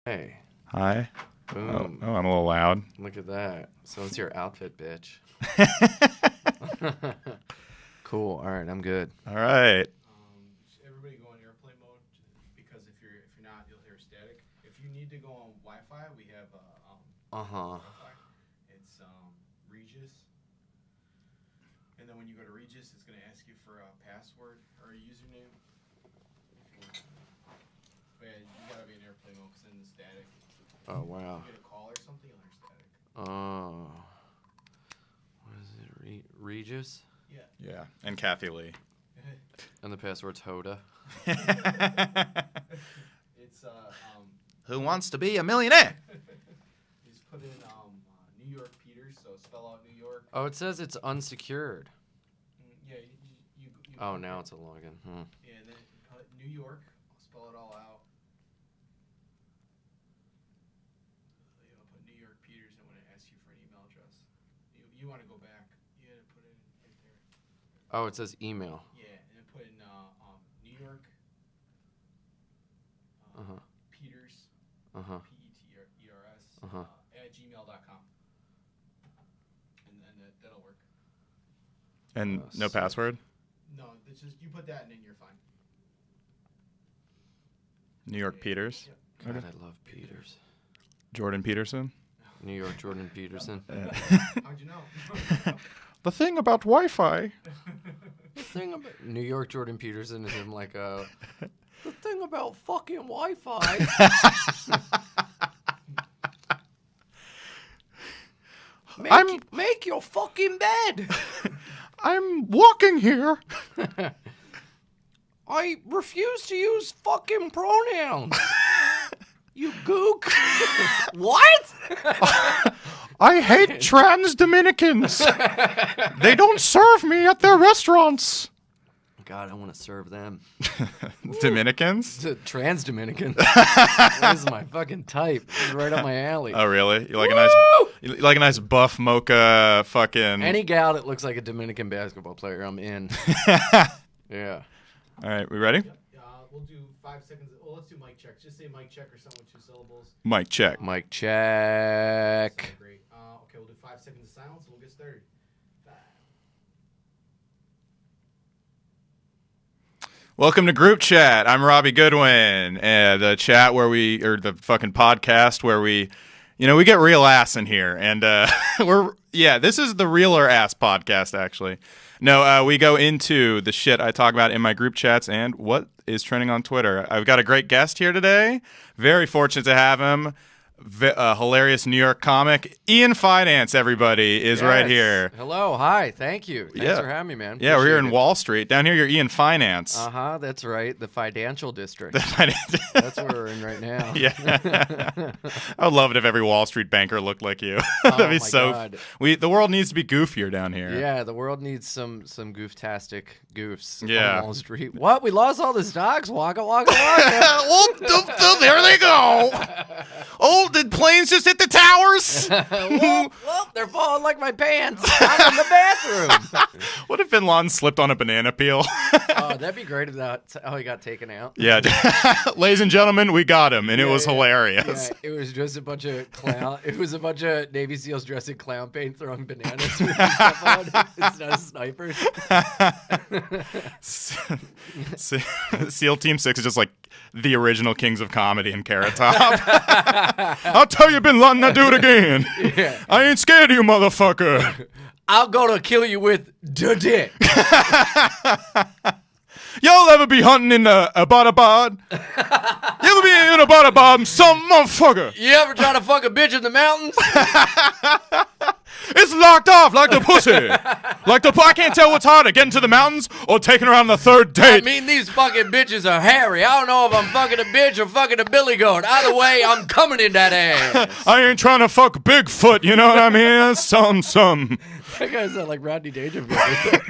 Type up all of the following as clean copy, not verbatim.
Hey. Hi. Boom. Oh, I'm a little loud. Look at that. So it's your outfit, bitch. Cool. All right, I'm good. All right. Everybody go on airplane mode because if you're not, you'll hear static. If you need to go on Wi-Fi, we have Wi-Fi. It's Regis, and then when you go to Regis, it's gonna ask you for a password or a username. But yeah, you gotta be in airplane mode because then the static. Oh wow. If you get a call or something, you'll hear static. Oh. What is it? Regis? Yeah. Yeah. And Kathy Lee. And the password's Hoda. It's Who wants to be a millionaire? Just put in New York Peters, so spell out New York. Oh, it says it's unsecured. Yeah, you Oh, now it's a login. Yeah, and then put New York. I'll spell it all out. You'll put New York Peters, and when it asks you for an email address, you want to go back. You had to put it in right there. Oh, it says email. Yeah, and then put in New York. Peters. Peters. At gmail.com. And then that'll work. And no password? No, it's just you put that and then you're fine. New York Peters? Yep. God, I love Peters. Jordan Peterson? New York Jordan Peterson. How'd you know? The thing about Wi-Fi. The thing about New York Jordan Peterson is him like the thing about fucking Wi-Fi. Make your fucking bed. I'm walking here. I refuse to use fucking pronouns. You gook. What? I hate trans Dominicans. They don't serve me at their restaurants. God, I want to serve them. Dominicans? Trans Dominicans. This is my fucking type. This is right up my alley. Oh, really? You like a nice buff mocha fucking... Any gal that looks like a Dominican basketball player, I'm in. Yeah. All right, we ready? Yep. We'll do 5 seconds. Well, let's do mic checks. Just say mic check or something with 2 syllables. Mic check. Mic check. Great. Okay, we'll do 5 seconds of silence and we'll get started. 5. Welcome to Group Chat. I'm Robbie Goodwin. The chat where the fucking podcast where we get real ass in here. And this is the realer ass podcast, actually. No, we go into the shit I talk about in my group chats and what is trending on Twitter. I've got a great guest here today. Very fortunate to have him. A hilarious New York comic. Ian Fidance, everybody, is right here. Hello. Hi. Thank you. Thanks for having me, man. Yeah, we're here in Appreciate it. Wall Street. Down here, you're Ian Finance. That's right. The financial district. That's where we're in right now. Yeah. I would love it if every Wall Street banker looked like you. That'd be so. God. The world needs to be goofier down here. Yeah, the world needs some gooftastic goofs Yeah. on Wall Street. What? We lost all the stocks? Waka, waka, waka. Well, there they go. Oh, did planes just hit the towers? well, they're falling like my pants. I'm in the bathroom. What if Bin Laden slipped on a banana peel? Oh, that'd be great if that's how he got taken out. Yeah. Ladies and gentlemen, we got him, and it was hilarious. Yeah, it was just a bunch of It was a bunch of Navy SEALs dressed in clown paint throwing bananas with stuff on. It's not snipers. SEAL Team 6 is just like the original Kings of Comedy in Carrot Top. I'll tell you, Bin Laden, I'll do it again. Yeah. I ain't scared of you, motherfucker. I'll go to kill you with the dick. Y'all ever be hunting in Abbottabad? You ever be in Abbottabad, some motherfucker? You ever try to fuck a bitch in the mountains? It's locked off like the pussy. I can't tell what's harder, getting to the mountains or taking her on the third date. I mean, these fucking bitches are hairy. I don't know if I'm fucking a bitch or fucking a billy goat. Either way, I'm coming in that ass. I ain't trying to fuck Bigfoot, you know what I mean? Some. That guy sound like Rodney Dangerfield.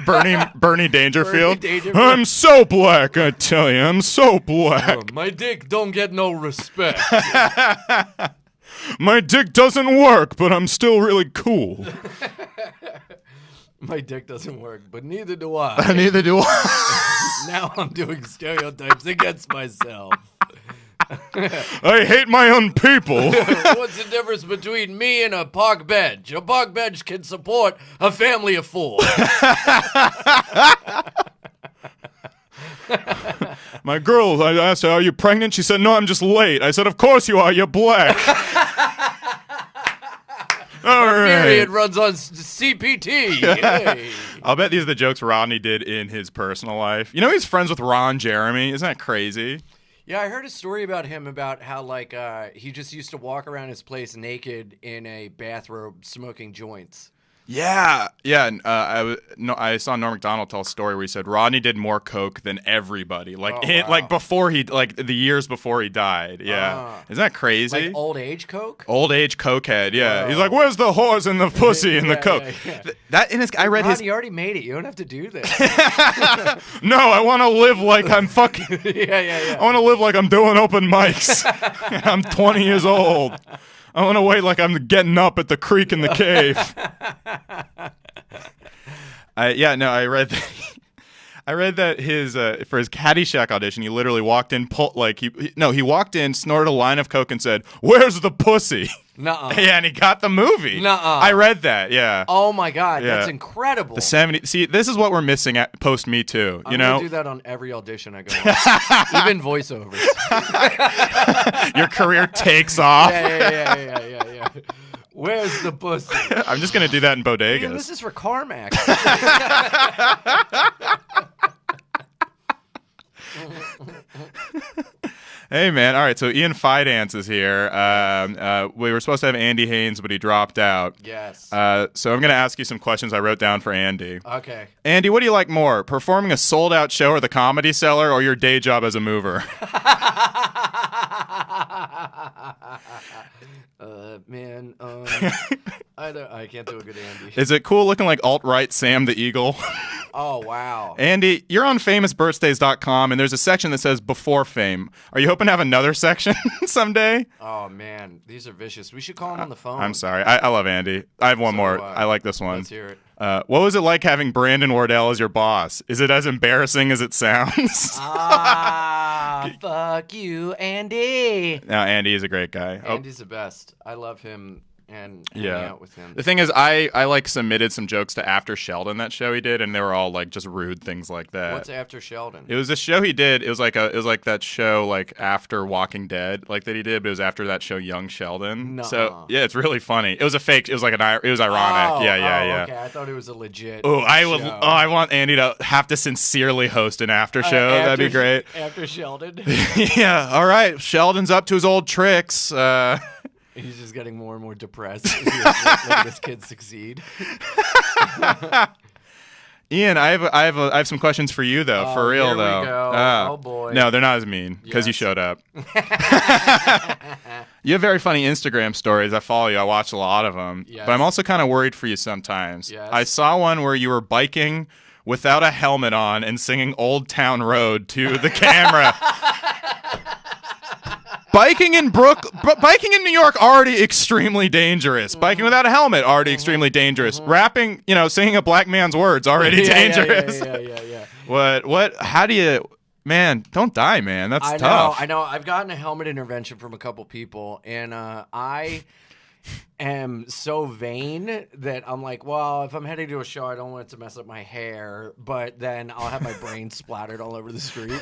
Bernie Dangerfield. Bernie Dangerfield. I'm so black, I tell you. I'm so black. Oh, my dick don't get no respect. My dick doesn't work, but I'm still really cool. My dick doesn't work, but neither do I. Neither do I. Now I'm doing stereotypes against myself. I hate my own people. What's the difference between me and a park bench? A park bench can support a family of 4. My girl, I asked her, are you pregnant? She said, no, I'm just late. I said, of course you are. You're black. All right. Period runs on CPT. Hey. I'll bet these are the jokes Rodney did in his personal life. You know he's friends with Ron Jeremy. Isn't that crazy? Yeah, I heard a story about him about how like he just used to walk around his place naked in a bathrobe smoking joints. Yeah. And, I saw Norm Macdonald tell a story where he said Rodney did more coke than everybody. Like like before the years before he died. Yeah. Isn't that crazy? Like old age coke? Old age cokehead, yeah. He's like, where's the whores and the pussy and the coke? Yeah. That in his I read Ron, his you already made it. You don't have to do this. No, I want to live like I'm fucking Yeah. I want to live like I'm doing open mics. I'm 20 years old. I want to wait like I'm getting up at the creek in the cave. I read that. I read that his for his Caddyshack audition, he literally walked in, he walked in, snorted a line of coke, and said, "Where's the pussy?" Nuh-uh. Yeah, and he got the movie. Nuh-uh. I read that. Yeah. Oh my God, Yeah. that's incredible. The 70s. See, this is what we're missing at post Me Too. I'm You gonna know, do that on every audition I go on, even voiceovers. your career takes off. Yeah. Where's the pussy? I'm just gonna do that in bodegas. Man, this is for CarMax. Hey, man. All right, so Ian Fidance is here. We were supposed to have Andy Haynes, but he dropped out. Yes. So I'm going to ask you some questions I wrote down for Andy. Okay. Andy, what do you like more, performing a sold-out show at the Comedy Cellar or your day job as a mover? Man, I can't do a good Andy. Is it cool looking like alt-right Sam the Eagle? Oh, wow. Andy, you're on famousbirthdays.com, and there's a section that says before fame. Are you hoping to have another section someday? Oh, man. These are vicious. We should call him on the phone. I'm sorry. I love Andy. I have one more. I like this one. Let's hear it. What was it like having Brandon Wardell as your boss? Is it as embarrassing as it sounds? Fuck you, Andy. No, Andy is a great guy. Andy's the best. I love him and hanging out with him. The thing is, I like submitted some jokes to After Sheldon, that show he did, and they were all like just rude things like that. What's After Sheldon? It was a show he did. It was like that show like after Walking Dead, like that he did, but it was after that show Young Sheldon. Nuh-uh. So yeah, it's really funny. It was a fake. It was like it was ironic. Oh, Yeah. Okay, I thought it was a legit. Oh, I would. show. Oh, I want Andy to have to sincerely host an after show. That'd be great. After Sheldon. Yeah. All right. Sheldon's up to his old tricks. He's just getting more and more depressed as he let this kid succeed. Ian, I have some questions for you though. For real here we though. go. Oh, boy. No, they're not as mean because you Yes. showed up. You have very funny Instagram stories. I follow you. I watch a lot of them. Yes. But I'm also kind of worried for you sometimes. Yes. I saw one where you were biking without a helmet on and singing Old Town Road to the camera. Biking in New York already extremely dangerous. Biking without a helmet already extremely dangerous. Rapping, singing a black man's words already dangerous. Yeah. What? How do you? Man, don't die, man. That's tough. I know. I've gotten a helmet intervention from a couple people, and I am so vain that I'm like, well, if I'm heading to a show, I don't want it to mess up my hair, but then I'll have my brain splattered all over the street.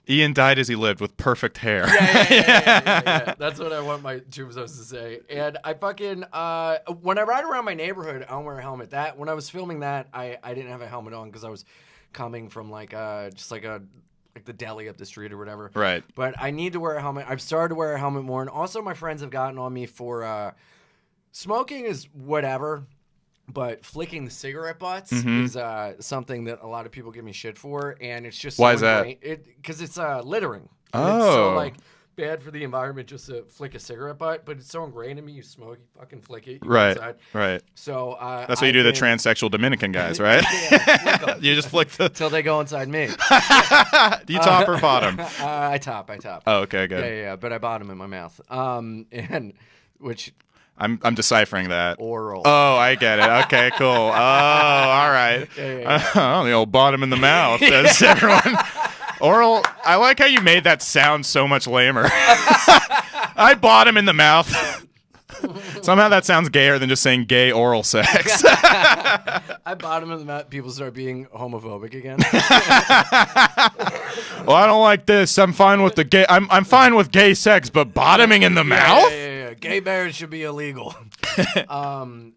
Ian died as he lived with perfect hair. Yeah. That's what I want my tombstones to say. And I fucking when I ride around my neighborhood, I don't wear a helmet. That when I was filming that, I didn't have a helmet on because I was coming from like the deli up the street or whatever. Right. But I need to wear a helmet. I've started to wear a helmet more, and also my friends have gotten on me for smoking is whatever, but flicking the cigarette butts is something that a lot of people give me shit for, and it's just why is that? Because it's littering. Oh. And it's so bad for the environment just to flick a cigarette butt, but it's so ingrained in me. You smoke, you fucking flick it. You go inside. Right. So that's what you do to the transsexual Dominican guys, right? Flick 'em. You just flick the. Till they go inside me. Do you top or bottom? I top. Oh, okay, good. Yeah, but I bottom in my mouth. And which I'm deciphering that. oral. Oh, I get it. Okay, cool. Oh, all right. Yeah. The old bottom in the mouth. That's everyone. Oral. I like how you made that sound so much lamer. I bought him in the mouth. Somehow that sounds gayer than just saying gay oral sex. I bottom of the map. People start being homophobic again. Well, I don't like this. I'm fine with the gay. I'm fine with gay sex, but bottoming in the mouth. Yeah. Gay marriage should be illegal. And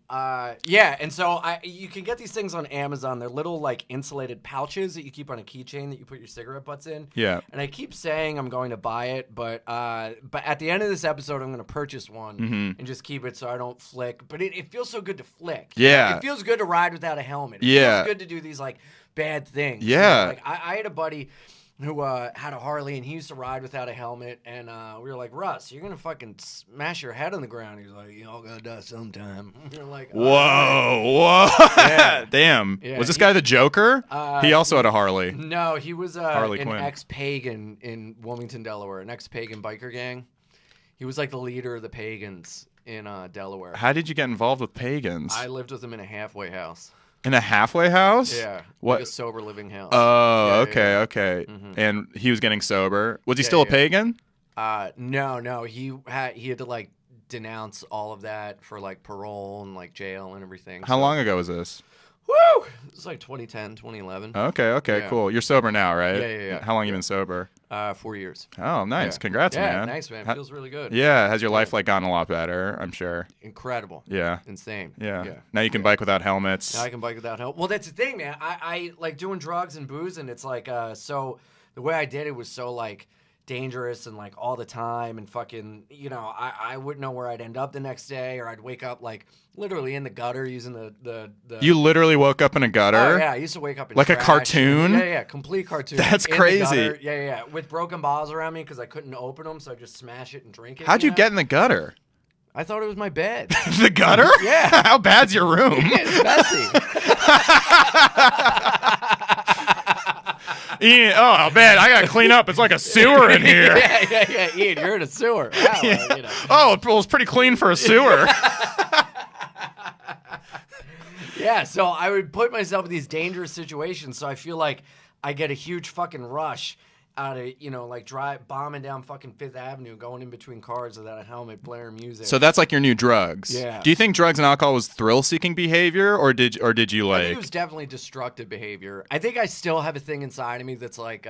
so you can get these things on Amazon. They're little like insulated pouches that you keep on a keychain that you put your cigarette butts in. Yeah. And I keep saying I'm going to buy it, but at the end of this episode, I'm going to purchase one and just keep it so I don't flick. But it feels so good to flick. Yeah. It feels good to ride without a helmet. It Yeah. feels good to do these like bad things. Yeah. You know, like I had a buddy who had a Harley, and he used to ride without a helmet, and we were like, Russ, you're going to fucking smash your head on the ground. He's like, you all got to die sometime. We were like, whoa. Yeah. Damn. Yeah, Was this guy the Joker? He also had a Harley. No, he was Harley an Quinn. ex-pagan in Wilmington, Delaware, an ex-pagan biker gang. He was like the leader of the pagans in Delaware. How did you get involved with pagans? I lived with him in a halfway house. In a halfway house? Yeah. What? Like a sober living house. Oh, Yeah, okay. Mhm. And he was getting sober. Was he Yeah, still a yeah. pagan? No. He had to like denounce all of that for like parole and like jail and everything. How long ago was this? Woo! It was like 2010, 2011. Okay, Yeah. cool. You're sober now, right? Yeah. How long you been sober? 4 years. Oh, nice. Yeah. Congrats, Yeah, man. nice, man. Ha- Feels really good. Yeah, has your life like gotten a lot better, I'm sure. Incredible. Yeah. Insane. Yeah. Now you can bike without helmets. Now I can bike without help. Well, that's the thing, man. I like doing drugs and booze, and it's like, so the way I did it was so like dangerous and like all the time, and fucking, you know, I wouldn't know where I'd end up the next day, or I'd wake up like literally in the gutter using the You literally woke up in a gutter? Oh, yeah, I used to wake up in Like a trash. cartoon? Yeah, complete cartoon. That's In the crazy. gutter. Yeah, with broken bottles around me because I couldn't open them, so I just smash it and drink it. How'd you know? get in the gutter? I thought it was my bed. The gutter? Yeah. How bad's your room? It's messy. Ian, oh man, I gotta clean up. It's like a sewer in here. yeah. Ian, you're in a sewer. Wow, you know. Oh, it was pretty clean for a sewer. Yeah, so I would put myself in these dangerous situations, so I feel like I get a huge fucking rush out of, you know, like bombing down fucking Fifth Avenue, going in between cars without a helmet, blaring music. So that's like your new drugs. Yeah. Do you think drugs and alcohol was thrill-seeking behavior, or did you I think like? it was definitely destructive behavior. I think I still have a thing inside of me that's like,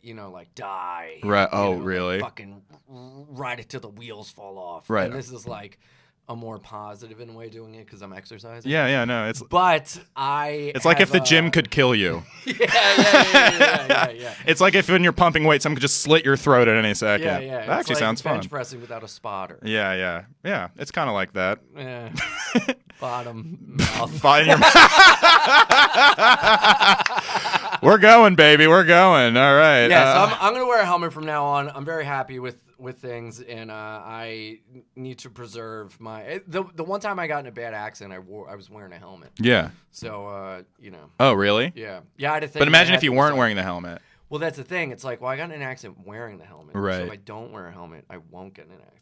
you know, like die. Right. Oh, You know, really? Like fucking ride it till the wheels fall off. Right. And this is like a more positive in a way doing it because I'm exercising. Yeah. No, it's But it's like if the gym could kill you. Yeah. It's like if when you're pumping weight, someone could just slit your throat at any second. Yeah. That It's actually like sounds fun. bench pressing without a spotter. Yeah. It's kind of like that. Yeah. Bottom mouth. Find your. We're going, baby. We're going. All right. Yeah, so I'm gonna wear a helmet from now on. I'm very happy with things, and I need to preserve my. The one time I got in a bad accident, I was wearing a helmet. Yeah. So you know. Oh, really? Yeah. I had to think. But imagine my if you head weren't was wearing the helmet. Well, that's the thing. It's like, well, I got in an accident wearing the helmet. Right. So if I don't wear a helmet, I won't get in an accident.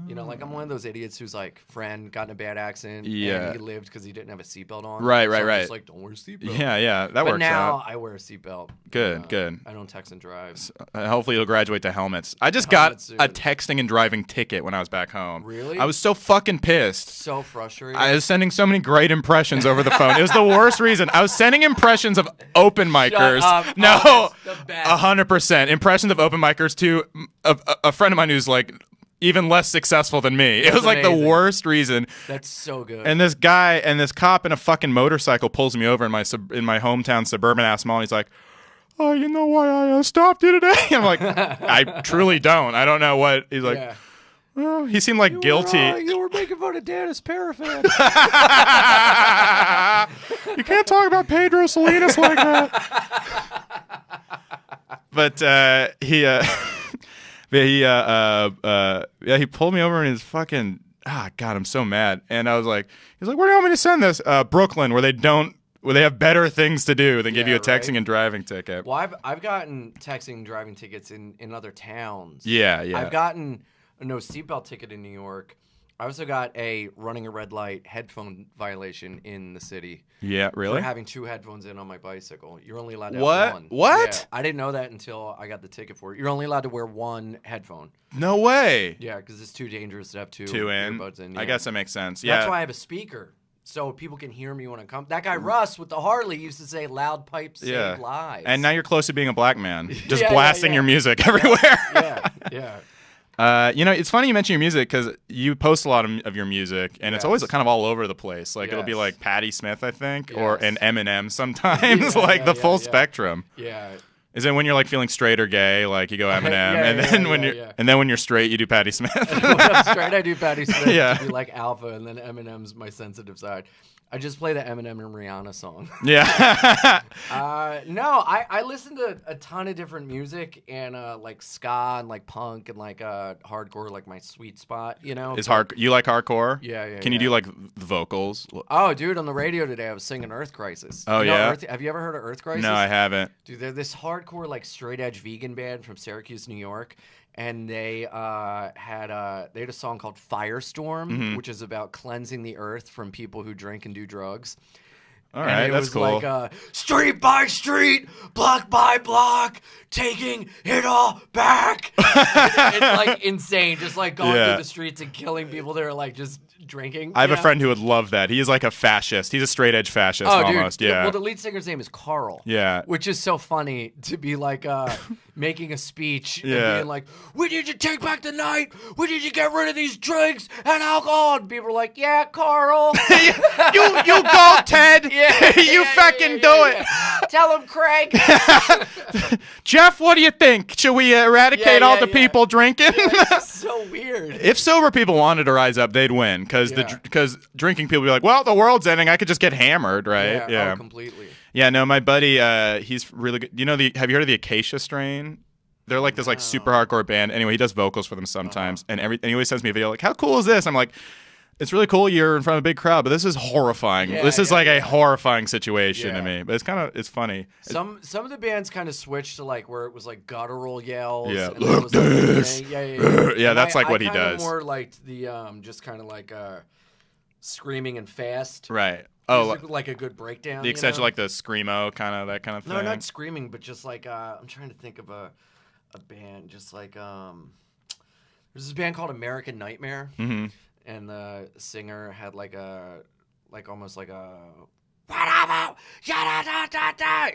You know, like I'm one of those idiots whose like friend got in a bad accident. Yeah. And he lived because he didn't have a seatbelt on. Right. So I'm just like, don't wear a seatbelt. Yeah. That But works now out. I wear a seatbelt. Good. I don't text and drive. Hopefully you'll graduate to helmets. I just Helmets got a soon. texting and driving ticket when I was back home. Really? I was so fucking pissed. So frustrating. I was sending so many great impressions over the phone. It was the worst reason. I was sending impressions of open micers. up. No, Oh, that's the best. 100% impressions of open micers to a friend of mine who's like even less successful than me. It That's was like amazing. the worst reason. That's so good. And this cop in a fucking motorcycle pulls me over in my hometown suburban ass mall. And he's like, "Oh, you know why I stopped you today?" I'm like, "I truly don't. I don't know what." He's like, yeah. "Well," he seemed like guilty. You were making fun of Dennis Parafan. You can't talk about Pedro Salinas like that. But he pulled me over in his fucking God, I'm so mad. And I was like, he's like, "Where do you want me to send this?" Brooklyn, where they have better things to do than give you a texting and driving ticket. Well, I've gotten texting and driving tickets in other towns. Yeah. I've gotten a no seatbelt ticket in New York. I also got a running a red light headphone violation in the city. Yeah, really? For having 2 headphones in on my bicycle. You're only allowed to What? have 1. What? Yeah, I didn't know that until I got the ticket for it. You're only allowed to wear 1 headphone. No way. Yeah, because it's too dangerous to have 2 in. earbuds in. I yeah. guess that makes sense. Yeah. That's why I have a speaker. So people can hear me when I come. That guy Russ with the Harley used to say loud pipes save lives. And now you're close to being a black man. Just Yeah, blasting your music everywhere. Yeah. It's funny you mention your music because you post a lot of your music, and it's always kind of all over the place. Like it'll be like Patti Smith, I think, or an Eminem sometimes, the full spectrum. Yeah. Is it when you're like feeling straight or gay, like you go Eminem, and then when you're straight, you do Patti Smith? When I'm straight, I do Patti Smith. Yeah. To be like alpha, and then Eminem's my sensitive side. I just play the Eminem and Rihanna song. Yeah. No, I listen to a ton of different music and like ska and like punk and like hardcore, like my sweet spot. You know, You like hardcore? Yeah. Can you do like the vocals? Oh, dude, on the radio today, I was singing Earth Crisis. Oh, Have you ever heard of Earth Crisis? No, I haven't. Dude, they're this hardcore like straight edge vegan band from Syracuse, New York. And they had a song called Firestorm, which is about cleansing the earth from people who drink and do drugs. All right, that's cool. It was like street by street, block by block, taking it all back. It's like insane, just like going through the streets and killing people that are like just drinking. I have a friend who would love that. He is like a fascist. He's a straight edge fascist almost. Dude. Yeah. Well, the lead singer's name is Carl. Yeah. Which is so funny to be like making a speech and being like, "We need to take back the night. We need to get rid of these drinks and alcohol." And people are like, "Yeah, Carl." you go, Ted. You fucking do it. Tell him, Craig. Jeff, what do you think? Should we eradicate all the people drinking? It's so weird. If sober people wanted to rise up, they'd win because drinking people would be like, well, the world's ending. I could just get hammered, right? Yeah. Oh, completely. Yeah, no, my buddy, he's really good. You know, have you heard of the Acacia Strain? They're like this like super hardcore band. Anyway, he does vocals for them sometimes, and he always sends me a video like, how cool is this? I'm like, it's really cool you're in front of a big crowd, but this is horrifying. This is like a horrifying situation to me. But it's funny. Some of the bands kind of switched to like where it was like guttural yells. Yeah, and look this. Yeah, that's like what he does. I more liked the just kind of like screaming and fast. Right. Oh, like a good breakdown. The extension, like the screamo that kind of thing. No, not screaming, but just like I'm trying to think of a band, just like there's this band called American Nightmare. Mm-hmm. And the singer had almost like a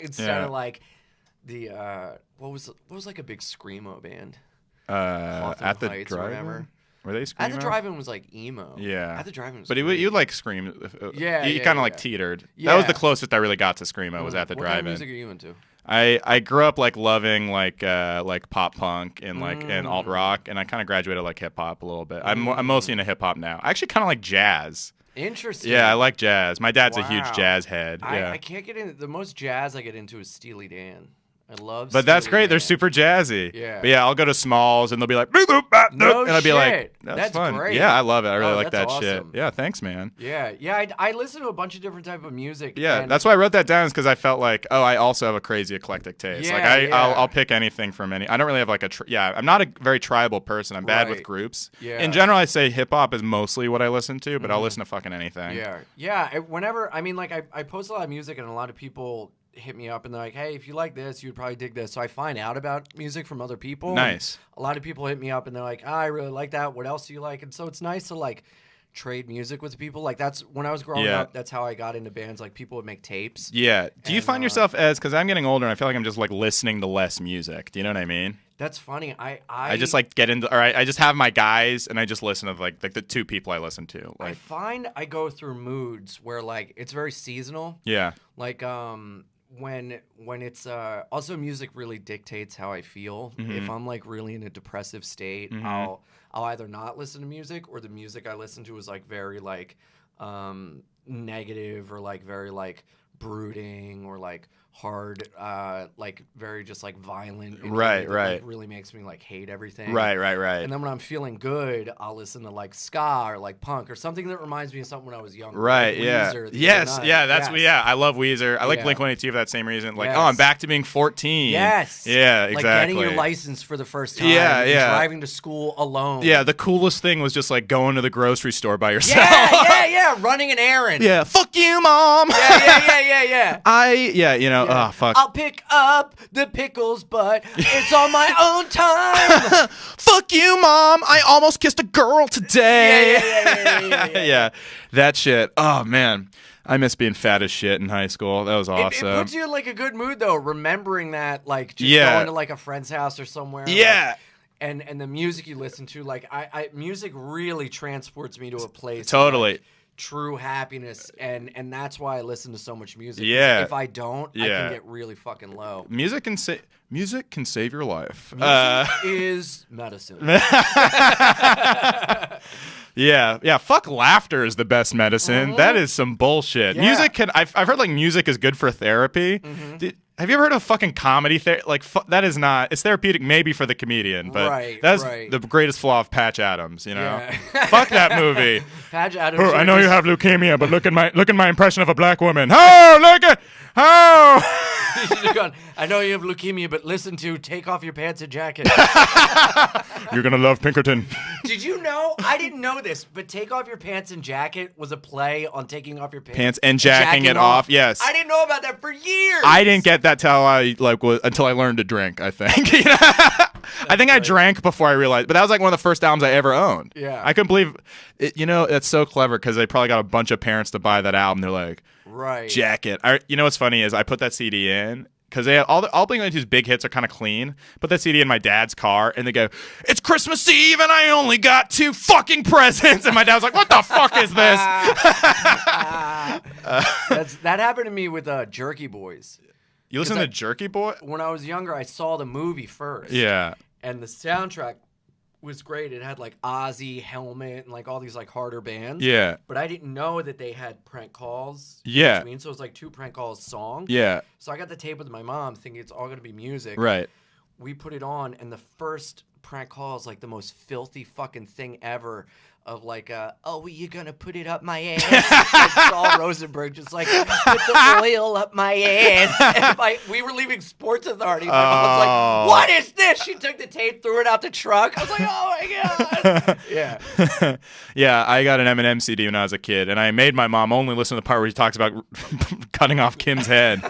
instead of like the what was like a big screamo band at the drive-in. Were they screamo? At the drive-in was like emo. Yeah. At the drive-in was but you like scream. You kind of like teetered. Yeah. That was the closest I really got to screamo was at the drive-in. What kind of music are you into? I grew up like loving like pop punk and and alt rock, and I kind of graduated like hip hop a little bit. I'm mostly into hip hop now. I actually kind of like jazz. Interesting. Yeah, I like jazz. My dad's a huge jazz head. Yeah. I can't get into the most jazz I get into is Steely Dan. I love. But that's great. Dan. They're super jazzy. Yeah. But yeah, I'll go to Smalls and they'll be like, no and I'll be shit. like, that's fun. Great. Yeah, I love it. I really like that awesome. shit. Yeah, thanks, man. Yeah. I listen to a bunch of different type of music. Yeah, that's why I wrote that down, is because I felt like, I also have a crazy eclectic taste. I'll pick anything from any. I don't really have like I'm not a very tribal person. I'm bad with groups. Yeah. In general, I say hip hop is mostly what I listen to, but I'll listen to fucking anything. Yeah. Yeah. Whenever, I mean, like I post a lot of music and a lot of people hit me up and they're like, hey, if you like this, you'd probably dig this. So I find out about music from other people. Nice. A lot of people hit me up and they're like, I really like that. What else do you like? And so it's nice to like trade music with people. Like that's when I was growing up, that's how I got into bands. Like people would make tapes. Yeah. Do you find yourself because I'm getting older and I feel like I'm just like listening to less music. Do you know what I mean? That's funny. I just like get into, or I just have my guys and I just listen to like the two people I listen to. Like, I find I go through moods where like it's very seasonal. Yeah. Like when it's also music really dictates how I feel. Mm-hmm. If I'm like really in a depressive state, mm-hmm. I'll either not listen to music, or the music I listen to is like very like negative or like very like brooding or like hard, like very just like violent. Right, that, right. Like, really makes me like hate everything. Right. And then when I'm feeling good, I'll listen to like ska or like punk or something that reminds me of something when I was younger. Right, like yeah. Weezer, Yes, yeah, that's I love Weezer. I like Yeah. Blink-182 for that same reason. Like, Yes. I'm back to being 14. Yes. Yeah, Like exactly. getting your license for the first time. Yeah, and yeah. driving to school alone. Yeah, the coolest thing was just like going to the grocery store by yourself. Yeah. Running an errand. Yeah, fuck you, mom. Yeah. Oh, fuck. I'll pick up the pickles, but it's on my own time. Fuck you, mom. I almost kissed a girl today. Yeah. That shit. Oh, man. I miss being fat as shit in high school. That was awesome. It puts you in like a good mood though, remembering that, like just Yeah. going to like a friend's house or somewhere. Yeah. Like, and the music you listen to, like I music really transports me to a place. Totally. Of, like, true happiness, and that's why I listen to so much music. Yeah. If I don't, I Yeah. can get really fucking low. Music can save your life. Music is medicine. Yeah. Fuck laughter is the best medicine. That is some bullshit. Yeah. Music I've heard like music is good for therapy. Have you ever heard of fucking comedy therapy? Like that is not. It's therapeutic maybe for the comedian, but that's the greatest flaw of Patch Adams. You know, Yeah. fuck that movie. Patch Adams. Oh, I know you have leukemia, but look at my impression of a black woman. Oh, look at You should have gone, I know you have leukemia, but listen to Take Off Your Pants and Jacket. You're gonna love Pinkerton. Did you know? I didn't know this, but Take Off Your Pants and Jacket was a play on taking off your pants And jacking it off. Yes. I didn't know about that for years. I didn't get that till until I learned to drink. I think. I think I drank before I realized, but that was like one of the first albums I ever owned. Yeah. I couldn't believe it. You know, it's so clever because they probably got a bunch of parents to buy that album. They're like, right. Jacket. You know what's funny is I put that CD in because they have all Blink-182's big hits are kind of clean. Put that CD in my dad's car and they go, "It's Christmas Eve and I only got 2 fucking presents." And my dad was like, "What the fuck is this?" That happened to me with Jerky Boys. You listen to Jerky Boy? When I was younger, I saw the movie first. Yeah. And the soundtrack was great. It had like Ozzy, Helmet, and like all these like harder bands. Yeah. But I didn't know that they had prank calls. Yeah. In between, so it was like 2 prank calls song. Yeah. So I got the tape with my mom thinking it's all going to be music. Right. We put it on, and the first prank call is like the most filthy fucking thing ever. Of like, oh, you gonna put it up my ass? Like Saul Rosenberg just like, put the oil up my ass. And we were leaving Sports Authority. My mom's like, what is this? She took the tape, threw it out the truck. I was like, oh my God. Yeah. Yeah, I got an Eminem CD when I was a kid, and I made my mom only listen to the part where he talks about cutting off Kim's head.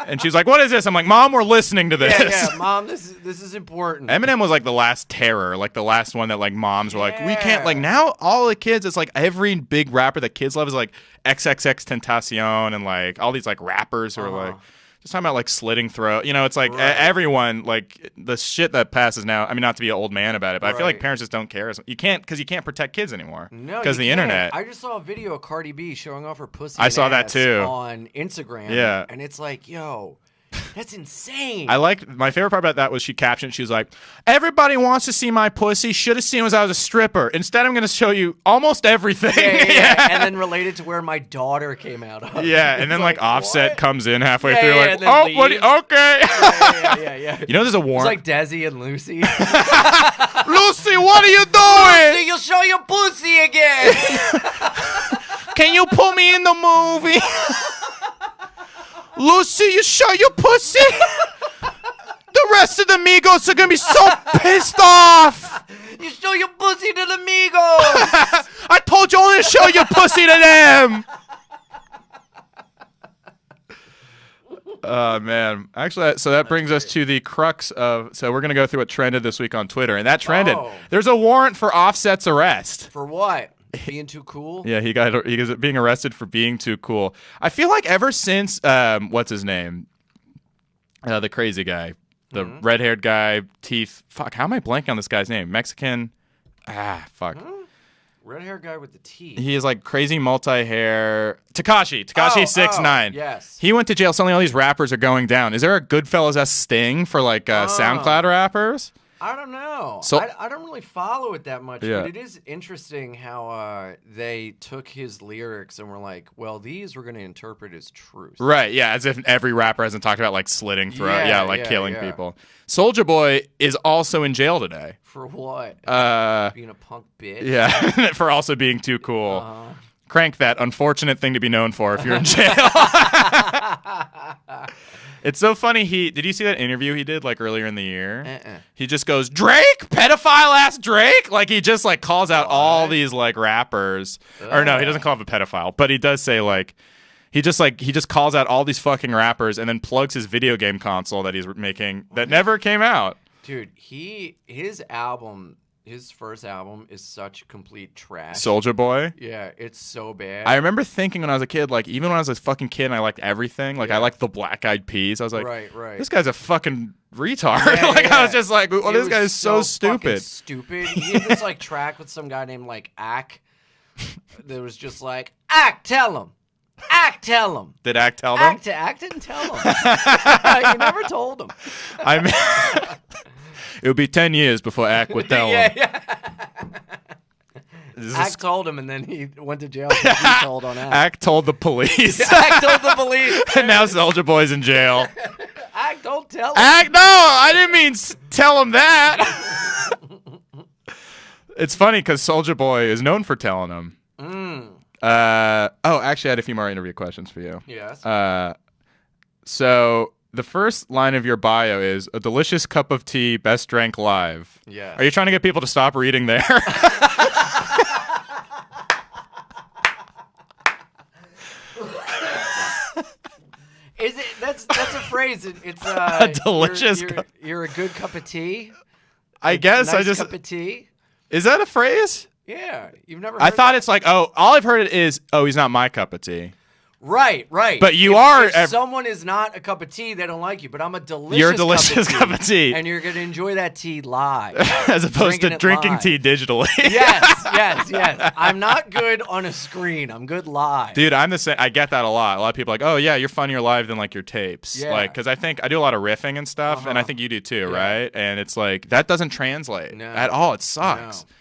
And she's like, "What is this?" I'm like, "Mom, we're listening to this." Yeah, Mom, this is important. Eminem was like the last terror, like the last one that like moms were like, "We can't." Like now, all the kids, it's like every big rapper that kids love is like XXX Tentacion and like all these like rappers who are like just talking about like slitting throat. You know, it's like everyone like the shit that passes now. I mean, not to be an old man about it, but I feel like parents just don't care. You can't because you can't protect kids anymore. No, because the internet. I just saw a video of Cardi B showing off her pussy. I saw that too on Instagram. Yeah, and it's like, yo. That's insane. I liked my favorite part about that was she captioned. She was like, "Everybody wants to see my pussy. Should have seen it as I was a stripper. Instead, I'm going to show you almost everything." Yeah. And then related to where my daughter came out of. Yeah, and then like Offset what? comes in halfway through, like, "Oh, what? Okay." Yeah. You know, there's a warrant. It's like Desi and Lucy. Lucy, what are you doing? Lucy, you'll show your pussy again. Can you put me in the movie? Lucy, you show your pussy? The rest of the Migos are gonna be so pissed off. You show your pussy to the Migos. I told you only to show your pussy to them. Oh, man. Actually, so that brings us to the crux of... So we're going to go through what trended this week on Twitter. And that trended. There's a warrant for Offset's arrest. For what? Being too cool? Yeah, he was being arrested for being too cool. I feel like ever since... what's his name? The crazy guy. The red-haired guy, teeth... Fuck, how am I blanking on this guy's name? Mexican... fuck. Red hair guy with the teeth. He is like crazy multi-hair. Tekashi 6ix9ine. Yes. He went to jail. Suddenly all these rappers are going down. Is there a Goodfellas-esque sting for like SoundCloud rappers? I don't know. So- I don't really follow it that much, Yeah. but it is interesting how they took his lyrics and were like, well, these we're going to interpret as truth. Right, yeah, as if every rapper hasn't talked about like slitting throat, killing yeah. people. Soulja Boy is also in jail today. For what? Being a punk bitch? Yeah, for also being too cool. Crank that unfortunate thing to be known for if you're in jail. It's so funny. Did you see that interview he did like earlier in the year? He just goes, Drake, pedophile ass Drake. Like he just like calls out all these like rappers. Or no, he doesn't call him a pedophile, but he does say like he just calls out all these fucking rappers and then plugs his video game console that he's making that never came out. Dude, his first album is such complete trash. Soulja Boy? Yeah, it's so bad. I remember thinking when I was a kid, like, even when I was a fucking kid and I liked everything, like, I liked the Black Eyed Peas. I was like, right. this guy's a fucking retard. Yeah, I was just like, well, this guy is so stupid. Stupid. He had this, like, track with some guy named, like, Ack. That was just like, Ack, tell him. Ack, tell him. Did Ack tell them? Ack didn't tell him. You never told him. I mean, it would be 10 years before Ack would tell him. Yeah. Ack told him, and then he went to jail because he told on Ack. Ack told the police. Ack told the police. And now Soulja Boy's in jail. Ack, don't tell him. Ack, no, I didn't mean tell him that. It's funny because Soulja Boy is known for telling him. Actually, I had a few more interview questions for you. Yes. So the first line of your bio is a delicious cup of tea, best drank live. Yeah. Are you trying to get people to stop reading there? Is it? That's a phrase. It's a delicious. You're a good cup of tea. I guess Nice cup of tea. Is that a phrase? Yeah, you've never. I Heard thought that? it's like, all I've heard is, he's not my cup of tea. Right. But if someone is not a cup of tea, they don't like you. But I'm a delicious. You're a delicious cup of tea, and you're gonna enjoy that tea live, as opposed to drinking live. tea digitally. Yes. I'm not good on a screen. I'm good live. Dude, I'm the same. I get that a lot. A lot of people are like, oh yeah, you're funnier live than like your tapes. Yeah. Like, because I think I do a lot of riffing and stuff, and I think you do too, right? And it's like that doesn't translate at all. It sucks. No.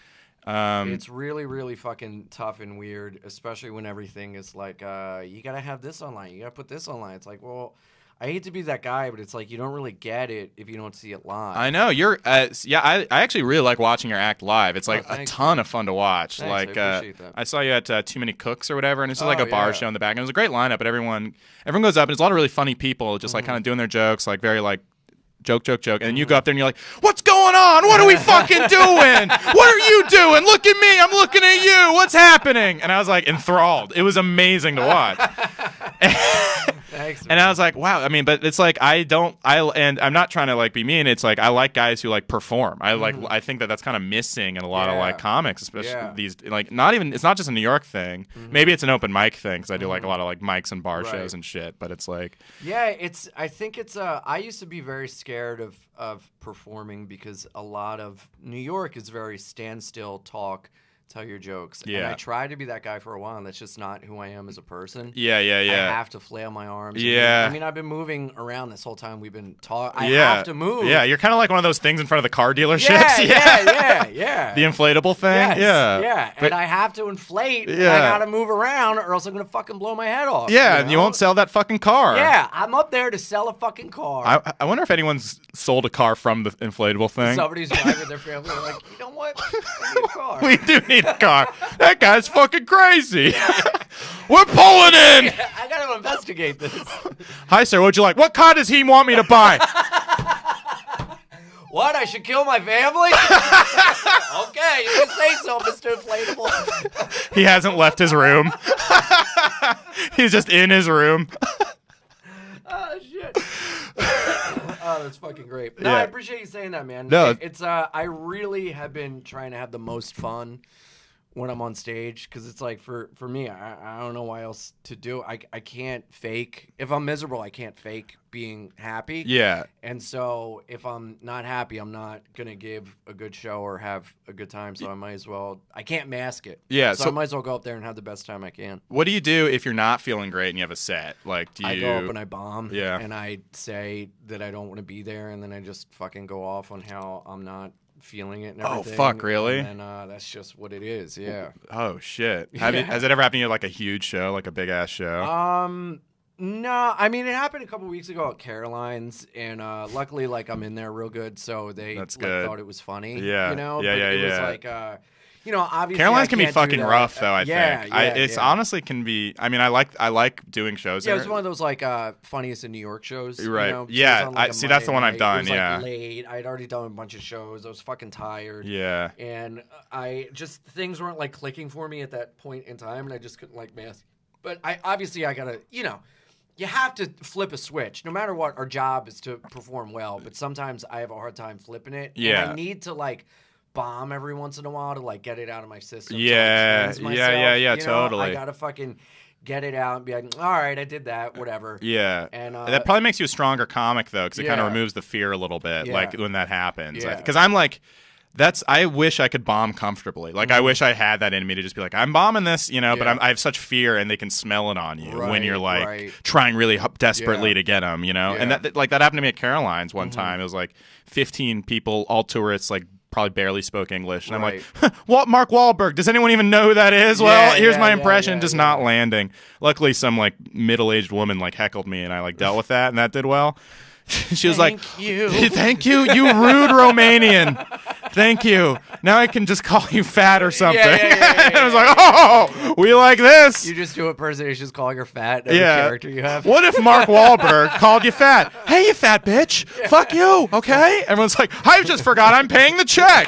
It's really, really fucking tough and weird, especially when everything is like, you gotta have this online, you gotta put this online. It's like, well, I hate to be that guy, but it's like you don't really get it if you don't see it live. I know you're. I actually really like watching your act live. It's like a ton of fun to watch. Thanks, like I appreciate that. I saw you at Too Many Cooks or whatever, and it's just like a bar show in the back. And it was a great lineup, but everyone goes up, and there's a lot of really funny people, just like kind of doing their jokes, like very like. Joke. And then you go up there and you're like, what's going on? What are we fucking doing? What are you doing? Look at me. I'm looking at you. What's happening? And I was like enthralled. It was amazing to watch. Thanks, and I was like, wow. I mean, but it's like, and I'm not trying to like be mean. It's like, I like guys who like perform. I think that's kind of missing in a lot of like comics, especially these, like it's not just a New York thing. Maybe it's an open mic thing. Cause I do like a lot of like mics and bar shows and shit, but it's like, I think it's I used to be very scared of performing because a lot of New York is very stand still, talk, tell your jokes. Yeah. And I tried to be that guy for a while, and that's just not who I am as a person. Yeah. I have to flail my arms. Yeah. I mean, I've been moving around this whole time we've been talking. I have to move. Yeah, you're kind of like one of those things in front of the car dealerships. Yeah. The inflatable thing. Yes, yeah. And I have to inflate. And I gotta move around, or else I'm gonna fucking blow my head off. Yeah, and you won't sell that fucking car. Yeah, I'm up there to sell a fucking car. I wonder if anyone's sold a car from the inflatable thing. Somebody's driving their family. They're like, you know what? I need a car. We do need a car. That guy's fucking crazy. We're pulling in. I gotta investigate this. Hi, sir. What'd you like? What car does he want me to buy? What? I should kill my family? Okay, you can say so, Mr. Inflatable. He hasn't left his room. He's just in his room. Oh, shit. Oh, that's fucking great. No, Yeah. I appreciate you saying that, man. No. It's I really have been trying to have the most fun when I'm on stage, because it's like for me, I don't know why else to do. I can't fake. If I'm miserable, I can't fake being happy. Yeah. And so if I'm not happy, I'm not gonna give a good show or have a good time. So I might as well. I can't mask it. Yeah. So I might as well go up there and have the best time I can. What do you do if you're not feeling great and you have a set? Like, do you? I go up and I bomb. Yeah. And I say that I don't want to be there, and then I just fucking go off on how I'm not feeling it and everything. Oh, fuck, really? And that's just what it is, yeah. Oh, shit. Has it ever happened to you, like, a huge show, like a big-ass show? No. I mean, it happened a couple weeks ago at Caroline's, and luckily, like, I'm in there real good, so they thought it was funny. Yeah. You know? Yeah, but yeah, it was yeah. like, you know, obviously Caroline's I can be can't do fucking that. rough, though, I think. It's yeah. honestly can be... I mean, I like doing shows Yeah, there. it was one of those, like, funniest in New York shows. Right. You know? So Yeah, it was on, like, a see, that's the one Monday I've night. It was, done, yeah. like, late. I had already done a bunch of shows. I was fucking tired. Yeah. And I just... Things weren't, like, clicking for me at that point in time, and I just couldn't, like, mask. But I gotta... You know... You have to flip a switch. No matter what, our job is to perform well. But sometimes I have a hard time flipping it. Yeah. And I need to, like, bomb every once in a while to, like, get it out of my system. Yeah. So I cleanse myself, Yeah, you know? totally. I gotta fucking get it out and be like, all right, I did that, whatever. Yeah. And that probably makes you a stronger comic, though, because it kind of Yeah. removes the fear a little bit, Yeah. like, when that happens. Yeah. Because I'm like... I wish I could bomb comfortably. Like, I wish I had that in me to just be like, I'm bombing this, you know, but Yeah. I have such fear, and they can smell it on you when you're, like, Right. trying really desperately Yeah. to get them, you know? And Yeah. that happened to me at Caroline's one time. It was, like, 15 people, all tourists, like, probably barely spoke English. And I'm like, what, Mark Wahlberg? Does anyone even know who that is? Well, here's my impression, just not landing. Luckily, some, like, middle-aged woman, like, heckled me, and I, like, dealt with that, and that did well. She was like, Thank you, you rude Romanian. Thank you. Now I can just call you fat or something. Yeah, I was like, oh, we like this. You just do impersonations calling her fat. Every Yeah. character you have. What if Mark Wahlberg called you fat? Hey, you fat bitch. Fuck you, okay? Everyone's like, I just forgot I'm paying the check.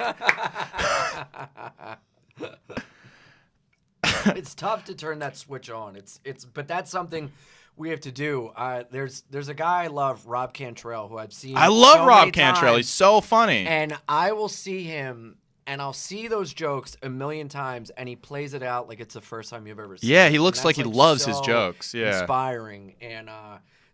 It's tough to turn that switch on. But that's something we have to do. There's a guy I love, Rob Cantrell, who I've seen. I love so Rob many Cantrell. times, He's so funny. and I will see him, and I'll see those jokes a million times, and he plays it out like it's the first time you've ever seen. Yeah, it. he And looks that's, like he loves his so jokes. Yeah. inspiring, and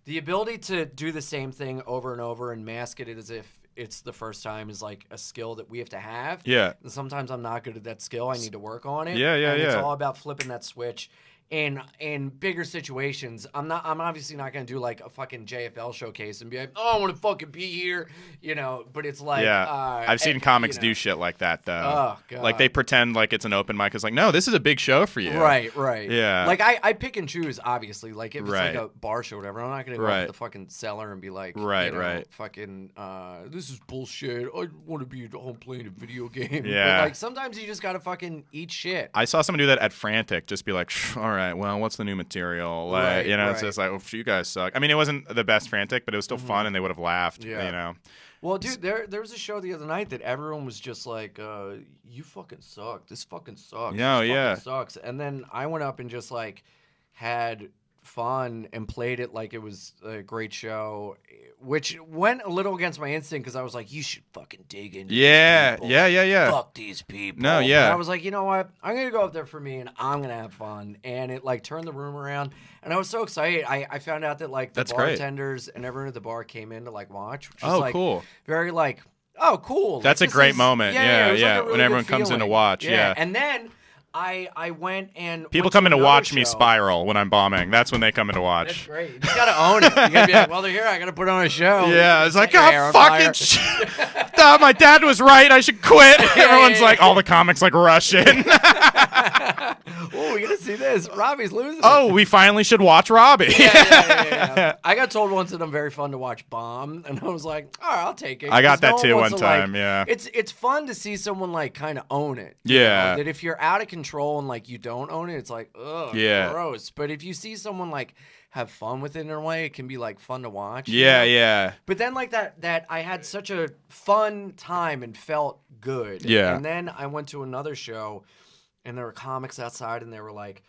the ability to do the same thing over and over and mask it as if it's the first time is like a skill that we have to have. Yeah. And sometimes I'm not good at that skill. I need to work on it. Yeah, and it's yeah. all about flipping that switch. In bigger situations, I'm obviously not gonna do like a fucking JFL showcase and be like, oh, I want to fucking be here, you know. But it's like, I've seen comics do shit like that though. Oh, God. Like they pretend like it's an open mic. It's like, no, this is a big show for you. Right. Yeah. Like I pick and choose, obviously. Like if it's Right. like a bar show or whatever, I'm not gonna go up to the fucking Cellar and be like, Right. fucking, this is bullshit. I want to be at home playing a video game. Yeah. But like sometimes you just gotta fucking eat shit. I saw someone do that at Frantic. Just be like, all right, well, what's the new material? Like, Right, you know, it's right. just like, oh, you guys suck. I mean, it wasn't the best Frantic, but it was still fun, and they would have laughed. Yeah. You know. Well, dude, there was a show the other night that everyone was just like, you fucking suck. This fucking sucks. No, This yeah. fucking sucks. And then I went up and just like had fun and played it like it was a great show, which went a little against my instinct because I was like, you should fucking dig into Yeah, these people. yeah. Fuck these people. No, yeah. But I was like, you know what? I'm gonna go up there for me and I'm gonna have fun. And it like turned the room around. And I was so excited. I found out that like the That's great. bartenders and everyone at the bar came in to like watch. Which was, Oh, like, cool. very like, oh, cool. That's like, a this great is- moment. Yeah, it was, like, a really when good everyone comes in to feeling. watch, yeah. And then I went and People went come in to another watch me show. spiral when I'm bombing. That's when they come in to watch. That's great. You gotta own it. You gotta be like, well, they're here. I gotta put on a show. Yeah, it's like, Set your hair oh, on fucking fire." shit. Oh, my dad was right. I should quit. Everyone's like, all the comics like rush in. Oh, we gotta see this. Robbie's losing. Oh, we finally should watch Robbie. Yeah. I got told once that I'm very fun to watch bomb, and I was like, all right, I'll take it. I got 'Cause that no too wants one to, like- time, yeah. It's fun to see someone like kind of own it. you Yeah. know? That if you're out of control and like you don't own it, it's like, ugh, Yeah. gross. But if you see someone like have fun with it in a way, it can be like fun to watch. you Yeah, know? yeah. But then like that I had such a fun time and felt good. Yeah. And then I went to another show and there were comics outside and they were like